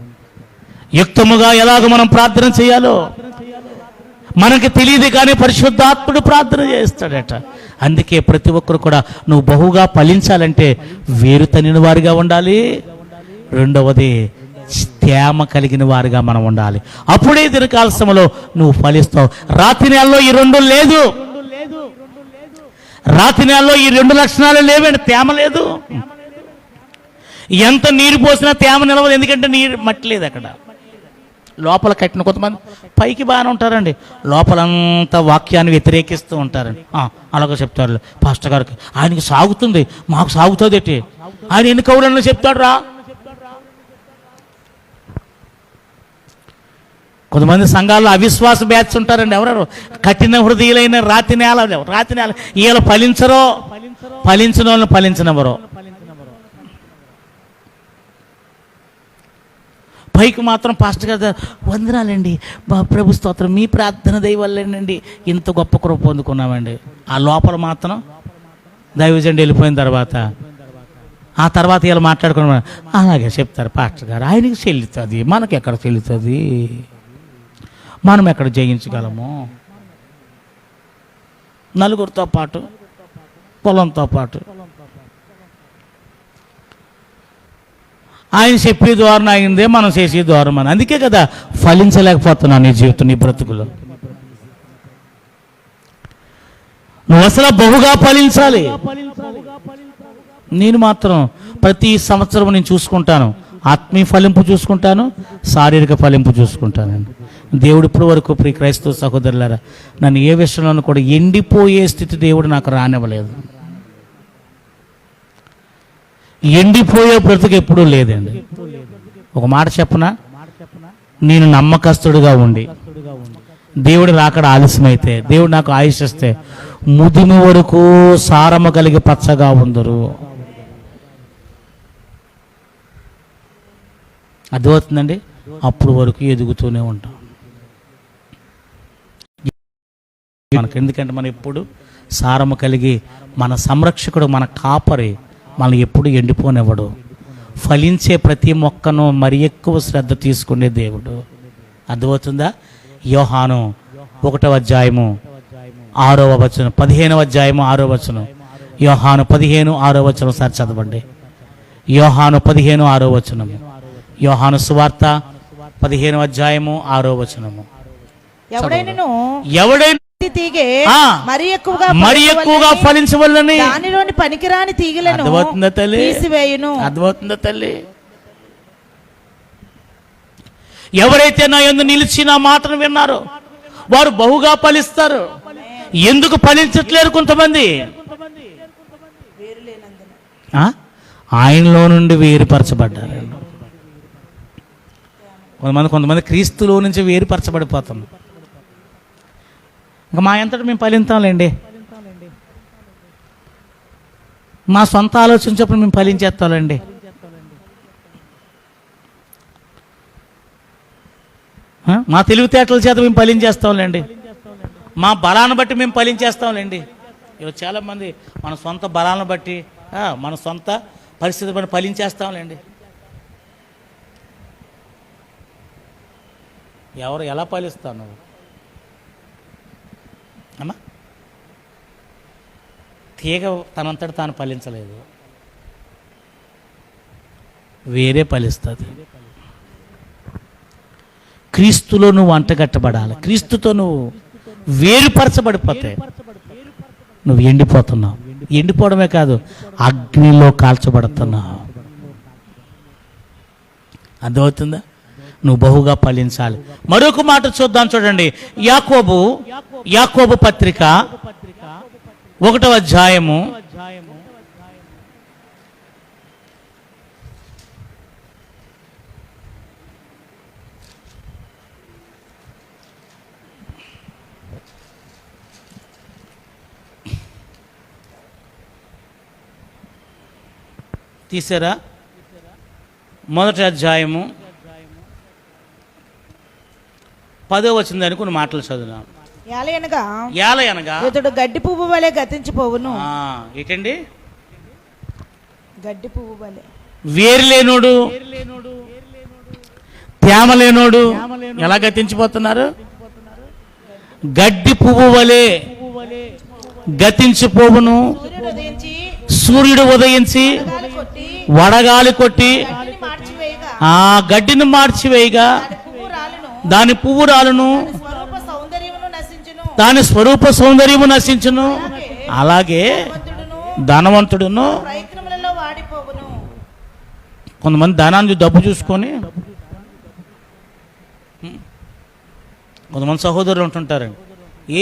యుక్తముగా ఎలాగ మనం ప్రార్థన చేయాలో మనకి తెలియదు, కానీ పరిశుద్ధాత్ముడు ప్రార్థన చేస్తాడట. అందుకే ప్రతి ఒక్కరు కూడా నువ్వు బహుగా ఫలించాలంటే వేరు తనిన వారిగా ఉండాలి. రెండవది తేమ కలిగిన వారిగా మనం ఉండాలి. అప్పుడే దీర్ఘకాల సమయంలో నువ్వు ఫలిస్తావు. రాతి నెలలో ఈ రెండు లేదు. రాతి నెలలో ఈ రెండు లక్షణాలు లేవండి. తేమ లేదు. ఎంత నీరు పోసినా తేమ నిలవదు, ఎందుకంటే నీరు మట్టి లేదు అక్కడ. లోపల కట్టిన కొంతమంది పైకి బాగానే ఉంటారండి, లోపలంతా వాక్యాన్ని వ్యతిరేకిస్తూ ఉంటారండి. అలాగే చెప్తారు పాస్టర్ గారికి, ఆయనకి సాగుతుంది, మాకు సాగుతుంది ఏంటి, ఆయన ఎన్ని కౌరన్నా చెప్తాడు రా. కొంతమంది సంఘాల్లో అవిశ్వాస బ్యాచ్ ఉంటారండి. ఎవరెవరు కఠిన హృదయులైన రాతి నేల వీళ్ళ ఫలించరో, ఫలించిన వాళ్ళని ఫలించినవరో. పైకి మాత్రం పాస్టర్ గారు వందనాలండి, ప్రభు స్తోత్రం, మీ ప్రార్థన దయవల్లేనండి ఇంత గొప్ప కృప పొందుకున్నామండి. ఆ లోపల మాత్రం దైవజండి వెళ్ళిపోయిన తర్వాత ఆ తర్వాత వీళ్ళు మాట్లాడుకున్నాం. అలాగే చెప్తారు పాస్టర్ గారు, ఆయనకి చెల్లుతుంది, మనకి ఎక్కడ చెల్లుతుంది, మనం ఎక్కడ జయించగలము, నలుగురితో పాటు పొలంతో పాటు. ఆయన చెప్పే ద్వారం అయిందే, మనం చేసే ద్వారం అని. అందుకే కదా ఫలించలేకపోతున్నాను నీ జీవితం, నీ బ్రతుకులో. నువ్వు అసలు బహుగా ఫలించాలి. నేను మాత్రం ప్రతి సంవత్సరం నేను చూసుకుంటాను, ఆత్మీయ ఫలింపు చూసుకుంటాను, శారీరక ఫలింపు చూసుకుంటానండి. దేవుడు ఇప్పుడు వరకు ప్రియ క్రైస్తవ సహోదరులారా నన్ను ఏ విషయంలోనూ కూడా ఎండిపోయే స్థితి దేవుడు నాకు రానివ్వలేదు. ఎండిపోయే బ్రతుకు ఎప్పుడూ లేదండి. ఒక మాట చెప్పనా, నేను నమ్మకస్తుడిగా ఉండి దేవుడు రాకడ ఆలస్యమైతే, దేవుడు నాకు ఆయుష్ ఇస్తే ముదిమి వరకు సారము కలిగి పచ్చగా ఉందరు. అర్థమవుతుందండి? అప్పుడు వరకు ఎదుగుతూనే ఉంటాం మనకు. ఎందుకంటే మనం ఎప్పుడు సారము కలిగి, మన సంరక్షకుడు, మన కాపరి మనం ఎప్పుడు ఎండిపోనివ్వడు. ఫలించే ప్రతి మొక్కను మరి ఎక్కువ శ్రద్ధ తీసుకునే దేవుడు. అర్థమవుతుందా? యోహాను 1వ అధ్యాయము 6వ వచనం, 15వ అధ్యాయము 6వ వచనం, యోహాను 15:6వ వచనం సార్ చదవండి. యోహాను 15:6వ వచనము, యోహాను సువార్త 15వ అధ్యాయము 6వ వచనము. ఎవడైనా తీగె మరి ఎక్కువగా ఫలించవల్లని దానిలోని పనికిరాని తీగలను తీసివేయును. అర్థమవుతుందా తల్లి? ఎవరైతే నా యందు నిలిచి నా మాటను విన్నారో వారు బహుగా ఫలిస్తారు. ఎందుకు ఫలించట్లేరు కొంతమంది? ఆయనలో నుండి వేరుపరచబడ్డారు. కొంతమంది క్రీస్తులో నుంచి వేరుపరచబడిపోతాం. ఇంకా మా ఎంతటి మేము ఫలింతాంలేండి, మా సొంత ఆలోచించినప్పుడు మేము ఫలించేస్తాంలేండి. మా తెలివితేటల చేత మేము ఫలించేస్తాంలేండి, మా బలాన్ని బట్టి మేము ఫలించేస్తాంలేండి. ఈరోజు చాలామంది మన సొంత బలాలను బట్టి, మన సొంత పరిస్థితి బట్టి ఫలించేస్తాంలేండి. ఎవరు ఎలా ఫలిస్తావు నువ్వు అమ్మా? తీగ తనంతట తాను ఫలించలేదు, వేరే ఫలిస్తుంది. క్రీస్తులో నువ్వు అంటగట్టబడాలి. క్రీస్తుతో నువ్వు వేరుపరచబడిపోతే నువ్వు ఎండిపోతున్నావు. ఎండిపోవడమే కాదు, అగ్నిలో కాల్చబడుతున్నావు. అర్థమవుతుందా? నువ్వు బహుగా ఫలించాలి. మరొక మాట చూద్దాం, చూడండి. యాకోబు పత్రిక 1వ అధ్యాయము 1వ మొదటి అధ్యాయము 10వ వచనం కొన్ని మాటలు చదువుదాం. ఏలయనగా ఇతడు గడ్డి పువ్వు వలె గతించిపోవును. ఏంటండి? గడ్డి పువ్వు వలె. వేరు లేనోడు, తేమ లేనోడు ఎలా గతించిపోతున్నారు? గడ్డి పువ్వు వలె గతించిపోవును. సూర్యుడు ఉదయించి వడగాలి కొట్టి ఆ గడ్డిని మార్చివేయగా దాని పువ్వు రాలును, దాని స్వరూప సౌందర్యము నశించును. అలాగే ధనవంతుడును. కొంతమంది ధనాన్ని డబ్బు చూసుకొని, కొంతమంది సహోదరులు ఉంటుంటారండి,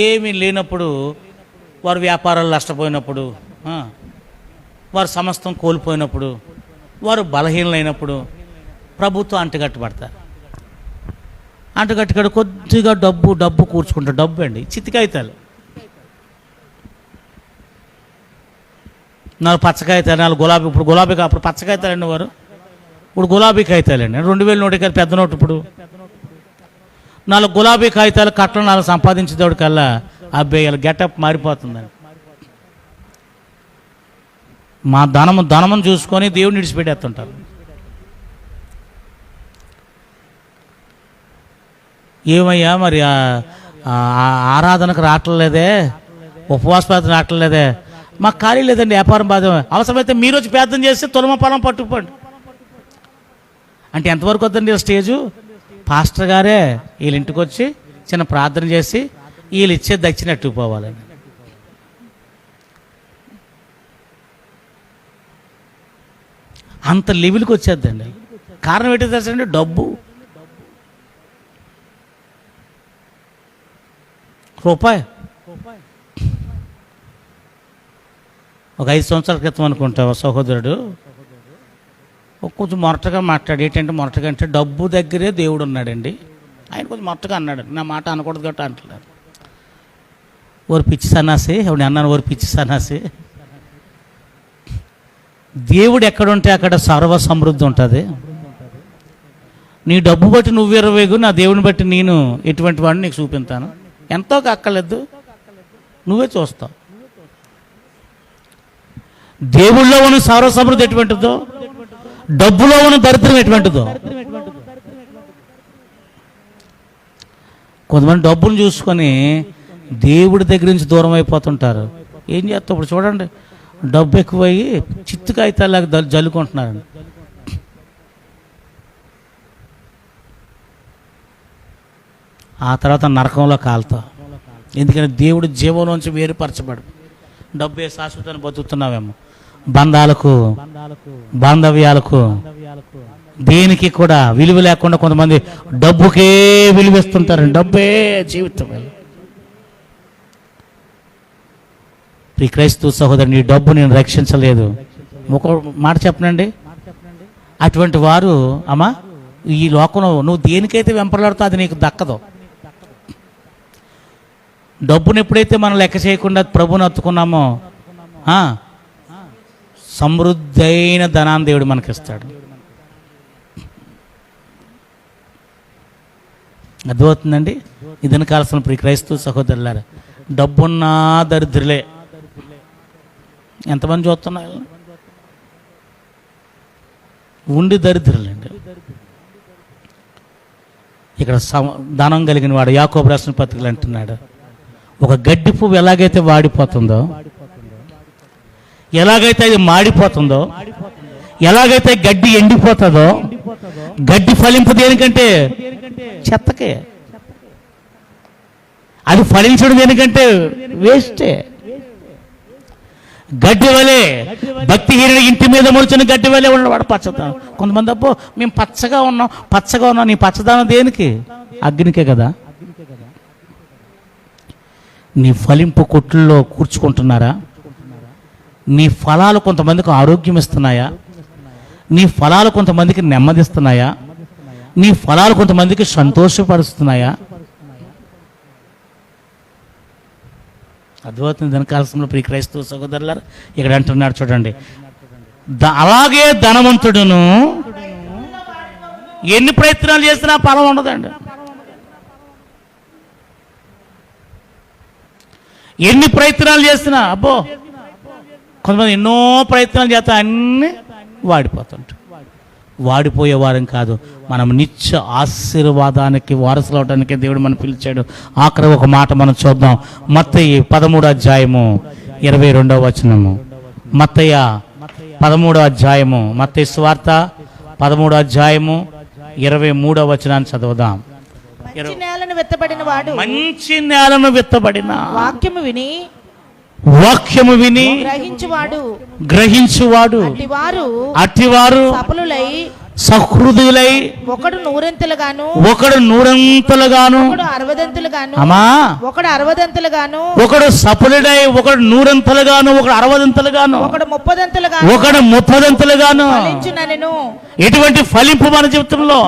ఏమీ లేనప్పుడు, వారు వ్యాపారాలు నష్టపోయినప్పుడు, వారు సమస్తం కోల్పోయినప్పుడు, వారు బలహీనలైనప్పుడు ప్రభుత్వం అంటుకట్టుబడతారు. అంటుకట్టుకడు కొద్దిగా డబ్బు కూర్చుకుంటారు. డబ్బు అండి, చిత్తికాయితాలు, 4 పచ్చకాయితాలు, 4 గులాబీ. ఇప్పుడు గులాబీ అప్పుడు పచ్చకాయితాలండి వారు, ఇప్పుడు గులాబీ కాగితాలండి. 2000 నోటు కాదు, పెద్ద నోటు. ఇప్పుడు 4 గులాబీ కాగితాలు కట్టలు 4 సంపాదించేటోడు కల్లా అబ్బాయి గెటప్ మారిపోతుందండి. మా ధనము చూసుకొని దేవుడిని విడిచిపెట్టేస్తుంటారు. ఏమయ్యా మరి ఆరాధనకు రావట్లేదే, ఉపవాస ప్రార్థన రావట్లేదే, మాకు ఖాళీ లేదండి, వ్యాపారం బాధ, అవసరమైతే మీరు వచ్చి ప్రార్థన చేస్తే తులమ పొలం పట్టుకుపోండి అంటే ఎంతవరకు వద్దండి స్టేజు? పాస్టర్ గారే వీళ్ళ ఇంటికి వచ్చి చిన్న ప్రార్థన చేసి వీళ్ళు ఇచ్చే దక్షిణట్టు పోవాలని. అంత లెవెల్కి వచ్చేద్దండి. కారణం ఏంటో తెలుసండి? డబ్బు. రూపాయి ఒక 5 సంవత్సరాల క్రితం అనుకుంటా సహోదరుడు కొంచెం మొరటగా మాట్లాడు. ఏంటంటే మొరటగా అంటే డబ్బు దగ్గరే దేవుడు ఉన్నాడండి. ఆయన కొంచెం మొరటగా అన్నాడు, నా మాట అనకూడదు గట్రా అంటున్నాడు. ఓరు పిచ్చి సన్నాసి, ఎవడు అన్నాను, ఓరు పిచ్చి సన్నాసి. దేవుడు ఎక్కడుంటే అక్కడ సర్వ సమృద్ధి ఉంటుంది. నీ డబ్బు బట్టి నువ్వు 20, నా దేవుని బట్టి నేను ఎటువంటి వాడిని నీకు చూపిస్తాను. ఎంతో అక్కర్లేదు, నువ్వే చూస్తావు. దేవుళ్ళో ఉన్న సర్వ సమృద్ధి ఎటువంటిదో, డబ్బులో ఉన్న దరిద్రం ఎటువంటిదో. కొంతమంది డబ్బును చూసుకొని దేవుడి దగ్గర నుంచి దూరం అయిపోతుంటారు. ఏం చేస్తావు? ఇప్పుడు చూడండి, డబ్బు ఎక్కువయ్యి చిత్తు కాగితాలాగా జల్లుకుంటున్నారండి. ఆ తర్వాత నరకంలో కాలుతావు. ఎందుకంటే దేవుడు జీవంలోంచి వేరుపరచబడు. డబ్బే శాశ్వతాన్ని బతుకుతున్నావేమో. బంధాలకు, బాంధవ్యాలకు, దేనికి కూడా విలువ లేకుండా కొంతమంది డబ్బుకే విలువిస్తుంటారండి. డబ్బే జీవితం. ఈ క్రైస్తవ సహోదరుని, నీ డబ్బు నేను రక్షించలేదు. ఒక మాట చెప్పనండి, అటువంటి వారు అమ్మా ఈ లోకంలో నువ్వు దేనికైతే వెంపలాడుతావు అది నీకు దక్కదు. డబ్బును ఎప్పుడైతే మనం లెక్క చేయకుండా ప్రభుని హత్తుకున్నామో సమృద్ధైన ధనాన్ని దేవుడు మనకిస్తాడు. అర్థమవుతుందండి? ఇదని కాల్సిన ప్రియ క్రైస్తవ సహోదరులారా, డబ్బున్నా దరిద్రులే. ఎంతమంది చూస్తున్నారు? ఉండి దరిద్రులండి. ఇక్కడ ధనం కలిగిన వాడు యాకోబు రాసిన పత్రికలు అంటున్నాడు, ఒక గడ్డి పువ్వు ఎలాగైతే వాడిపోతుందో, ఎలాగైతే అది మాడిపోతుందో, ఎలాగైతే గడ్డి ఎండిపోతుందో, గడ్డి ఫలింపు దేనికంటే చెత్తకే, అది ఫలించడం దేనికంటే వేస్టే. గడ్డి వలే భక్తిహీనుడి ఇంటి మీద మొలిచిన గడ్డి వలే ఉన్నవాడు పచ్చదనం. కొంతమంది అబ్బో మేము పచ్చగా ఉన్నాం. నీ పచ్చదనం దేనికి? అగ్నికే కదా. నీ ఫలింపు కొట్టుల్లో కూర్చుకుంటున్నారా? నీ ఫలాలు కొంతమందికి ఆరోగ్యం ఇస్తున్నాయా? నీ ఫలాలు కొంతమందికి నెమ్మదిస్తున్నాయా? నీ ఫలాలు కొంతమందికి సంతోషపరుస్తున్నాయా? అద్భుతం. దానికాల్సిన ప్రియ క్రైస్తవ సహోదరులారా, ఇక్కడ అంటున్నాడు చూడండి, అలాగే ధనవంతుడును ఎన్ని ప్రయత్నాలు చేసినా ఫలం ఉండదండి. ఎన్ని ప్రయత్నాలు చేసినా అబ్బో, కొంతమంది ఎన్నో ప్రయత్నాలు చేస్తా అన్నీ వాడిపోతుంటారు. వాడిపోయే వారం కాదు, మనం నిత్య ఆశీర్వాదానికి వారసులు అవడానికి దేవుడు మనం పిలిచాడు. ఆఖరి ఒక మాట మనం చూద్దాం. మత్తయి 13:22. మత్తయి 13, మత్తయి సువార్త 13:23 చదువుదాం. మంచి నేలను విత్తబడిన వాడు మంచి నేలను విత్తబడిన వాక్యము విని గ్రహించువాడు అట్టివారు సహృదయులై ఒకడు నూరంతులుగాను ఒకడు అరవదంతులుగాను ఒకడు సఫలుడై ఒకడు నూరంతలుగాను ఒకడు అరవదంతులుగాను ఒకడు ముప్పదంతులుగాను. ఎటువంటి ఫలింపు మన జీవితంలో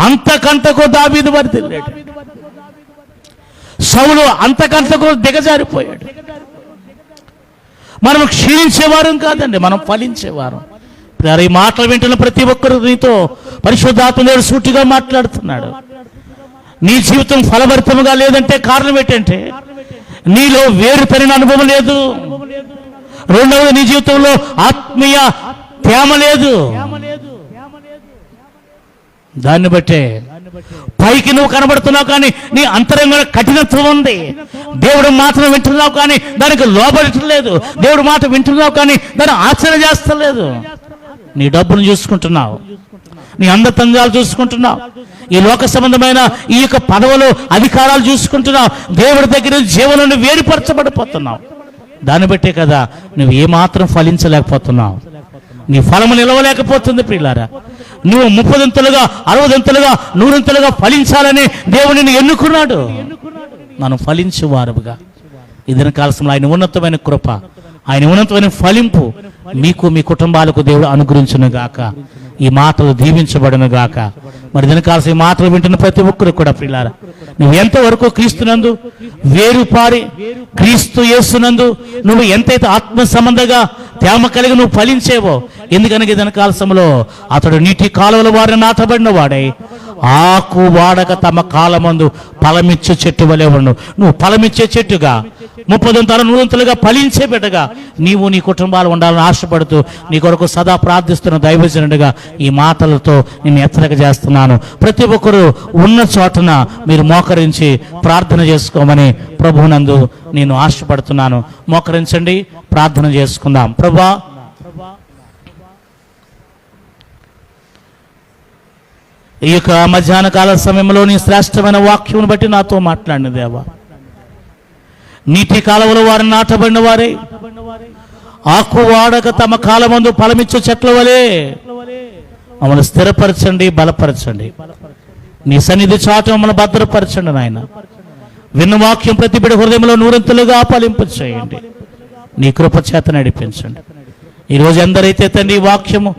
అంతకంతకు దావీదు వర్ధిల్లాడు. సౌలు అంతకంతకు దిగజారిపోయాడు. మనం క్షీణించేవారం కాదండి, మనం ఫలించేవారం. ఈ మాటలు వింటున్న ప్రతి ఒక్కరు నీతో పరిశుద్ధాత్మ దేవుడు సూటిగా మాట్లాడుతున్నాడు. నీ జీవితం ఫలభరితముగా లేదంటే కారణం ఏంటంటే నీలో వేరు పెరిగిన అనుభవం లేదు. రెండవది, నీ జీవితంలో ఆత్మీయ తేమ లేదు. దాన్ని బట్టే పైకి నువ్వు కనబడుతున్నావు కానీ నీ అంతరంగ కఠినత్వం ఉంది. దేవుడు మాత్రం వింటున్నావు కానీ దానికి లోబడట్లేదు. దేవుడు మాట వింటున్నావు కానీ దాన్ని ఆచరణ చేస్తలేదు. నీ డబ్బును చూసుకుంటున్నావు, నీ అందతంగాలు చూసుకుంటున్నావు, ఈ లోక సంబంధమైన ఈ యొక్క పదవులు అధికారాలు చూసుకుంటున్నావు. దేవుడి దగ్గర జీవనాన్ని వేరుపరచబడిపోతున్నావు. దాన్ని బట్టే కదా నువ్వు ఏమాత్రం ఫలించలేకపోతున్నావు. నీ ఫలము నిలవలేకపోతుంది. ప్రియులారా, నువ్వు 30దంతులుగా 60దంతులుగా 100దంతులుగా ఫలించాలని దేవుడిని ఎన్నుకున్నాడు. మనం ఫలించేవారుగా ఇదిన కాలంలో ఆయన ఉన్నతమైన కృప, ఆయన ఉన్నతమైన ఫలింపు మీకు మీ కుటుంబాలకు దేవుడు అనుగ్రహించును గాక. ఈ మాటలు దీవించబడును గాక. మరి దీని కాల్సిన ఈ మాటలు వింటున్న ప్రతి ఒక్కరు కూడా ప్రియులారా, నువ్వు ఎంతవరకు క్రీస్తునందు వేరుపారి క్రీస్తు యేసునందు నువ్వు ఎంతైతే ఆత్మ సంబంధంగా తేమ కలిగి నువ్వు ఫలించేవో, ఎందుకనగా ఇదన కాలసంలో అతడు నీటి కాలువల వారిని నాటబడిన వాడై ఆకు వాడక తమ కాలమందు ఫలమిచ్చే చెట్టు వలె ఉండు. నువ్వు ఫలమిచ్చే చెట్టుగా 30దంతాలు 100దంతులుగా ఫలించే బిడ్డగా నీవు నీ కుటుంబాలు ఉండాలని ఆశపడుతూ నీ కొరకు సదా ప్రార్థిస్తున్న దైవజనుడిగా ఈ మాటలతో నేను హెచ్చరిక చేస్తున్నాను. ప్రతి ఒక్కరూ ఉన్న చోటన మీరు మోకరించి ప్రార్థన చేసుకోమని ప్రభువునందు నేను ఆశపడుతున్నాను. మోకరించండి, ప్రార్థన చేసుకుందాం. ప్రభువా, ఈ యొక్క మధ్యాహ్న కాల సమయంలో నీ శ్రేష్టమైన వాక్యం బట్టి నాతో మాట్లాడిన దేవా, నీటి కాలవలో వారిని నాటబడిన వారే ఆకు వాడక తమ కాలమందు ఫలమిచ్చే చెట్ల వలె మమ్మల్ని స్థిరపరచండి, బలపరచండి. నీ సన్నిధి చాటు మమ్మల్ని భద్రపరచండి నాయన. విన్న వాక్యం ప్రతి బిడ్డ హృదయంలో 100ంతులుగా ఫలింపు చేయండి. నీ కృప చేత నడిపించండి. ఈరోజు ఎందరైతే తండ్రి ఈ వాక్యము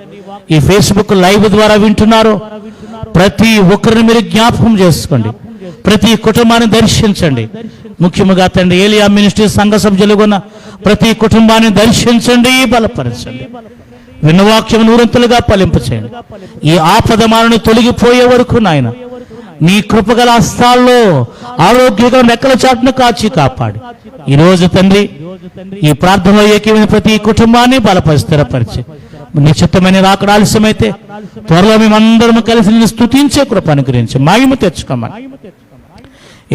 ఈ ఫేస్బుక్ లైవ్ ద్వారా వింటున్నారో ప్రతి ఒక్కరిని మీరు జ్ఞాపకం చేసుకోండి. ప్రతి కుటుంబాన్ని దర్శించండి. ముఖ్యంగా తండ్రి ఏలియా మినిస్ట్రీ సంఘ సభ్యులు ఉన్న ప్రతి కుటుంబాన్ని దర్శించండి, బలపరచండి. విన్నవాక్యం 100ంతులుగా ఫలింపు చేయండి. ఈ ఆపదమాలను తొలగిపోయే వరకు నాయన నీ కృపగల హస్తాల్లో ఆరోగ్యంగా రెక్కల చాటును కాచి కాపాడి ఈరోజు తండ్రి ఈ ప్రార్థనలో ఏకమైన ప్రతి కుటుంబాన్ని బలపరిచి స్థిరపరిచి నిశ్చితమైన రాకడ ఆలస్యమైతే త్వరలో మేమందరం కలిసి నిన్ను స్తుతించే కృప అనుగ్రహించి మహిమ తెచ్చుకోమని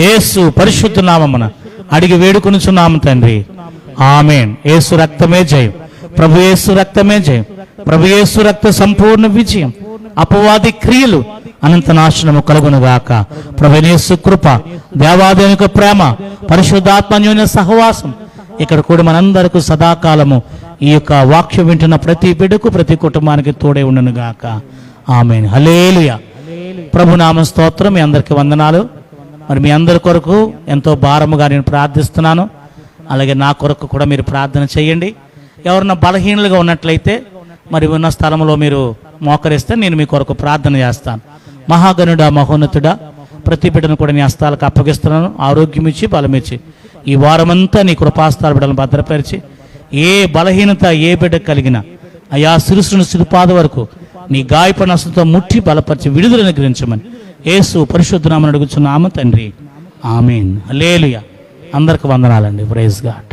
యేసు పరిశుద్ధ నామమున అడిగి వేడుకొనుచున్నాము తండ్రి, ఆమేన్. యేసు రక్తమే జయం, ప్రభు యేసు రక్తమే జయం, ప్రభు యేసు రక్త సంపూర్ణ విజయం. అపవాది క్రియలు అనంత నాశనము కలుగునుగాక. ప్రభు యేసు కృప, దేవాదేవుని యొక్క ప్రేమ, పరిశుద్ధాత్మన్యోన్య సహవాసం ఇక్కడ కూడా మనందరికీ సదాకాలము ఈ యొక్క వాక్యం వింటున్న ప్రతి బిడ్డకు ప్రతి కుటుంబానికి తోడే ఉండునుగాక. ఆమేన్. హల్లెలూయా. ప్రభునామ స్తోత్రం. మీ అందరికీ వందనాలు. మరి మీ అందరి కొరకు ఎంతో భారముగా నేను ప్రార్థిస్తున్నాను. అలాగే నా కొరకు కూడా మీరు ప్రార్థన చేయండి. ఎవరన్నా బలహీనులుగా ఉన్నట్లయితే మరి ఉన్న స్థలంలో మీరు మోకరిస్తే నేను మీ కొరకు ప్రార్థన చేస్తాను. మహాగణుడా, మహోన్నతుడా, ప్రతి బిడ్డను కూడా నీ హస్తాలకు అప్పగిస్తున్నాను. ఆరోగ్యం ఇచ్చి బలమిచ్చి ఈ వారమంతా నీ కృపాస్తాల బిడ్డలను భద్రపరిచి ఏ బలహీనత ఏ బిడ్డ కలిగినా అయా శిరస్సును సిరిపాద వరకు నీ గాయపడిన హస్తంతో ముట్టి బలపరిచి విడుదలను గ్రహించమని యేసు పరిశుద్ధ నామమున అడుగుచున్నాము తండ్రి. ఆమేన్. హల్లెలూయా. అందరికి వందనాలండి. Praise God.